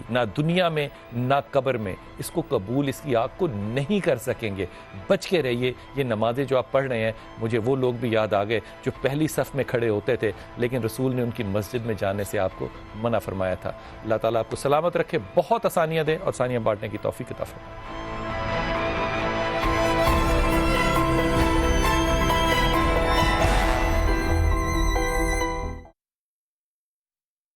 Speaker 5: نہ دنیا میں نہ قبر میں اس کو قبول، اس کی آگ کو نہیں کر سکیں گے. بچ کے رہیے. یہ نمازیں جو آپ پڑھ رہے ہیں، مجھے وہ لوگ بھی یاد آ گئے جو پہلی صف میں کھڑے ہوتے تھے لیکن رسول نے ان کی مسجد میں جانے سے آپ کو منع فرمایا تھا. اللہ تعالیٰ آپ کو سلامت رکھے، بہت آسانیاں دے اور آسانیاں بانٹنے کی توفیق عطا فرمائے.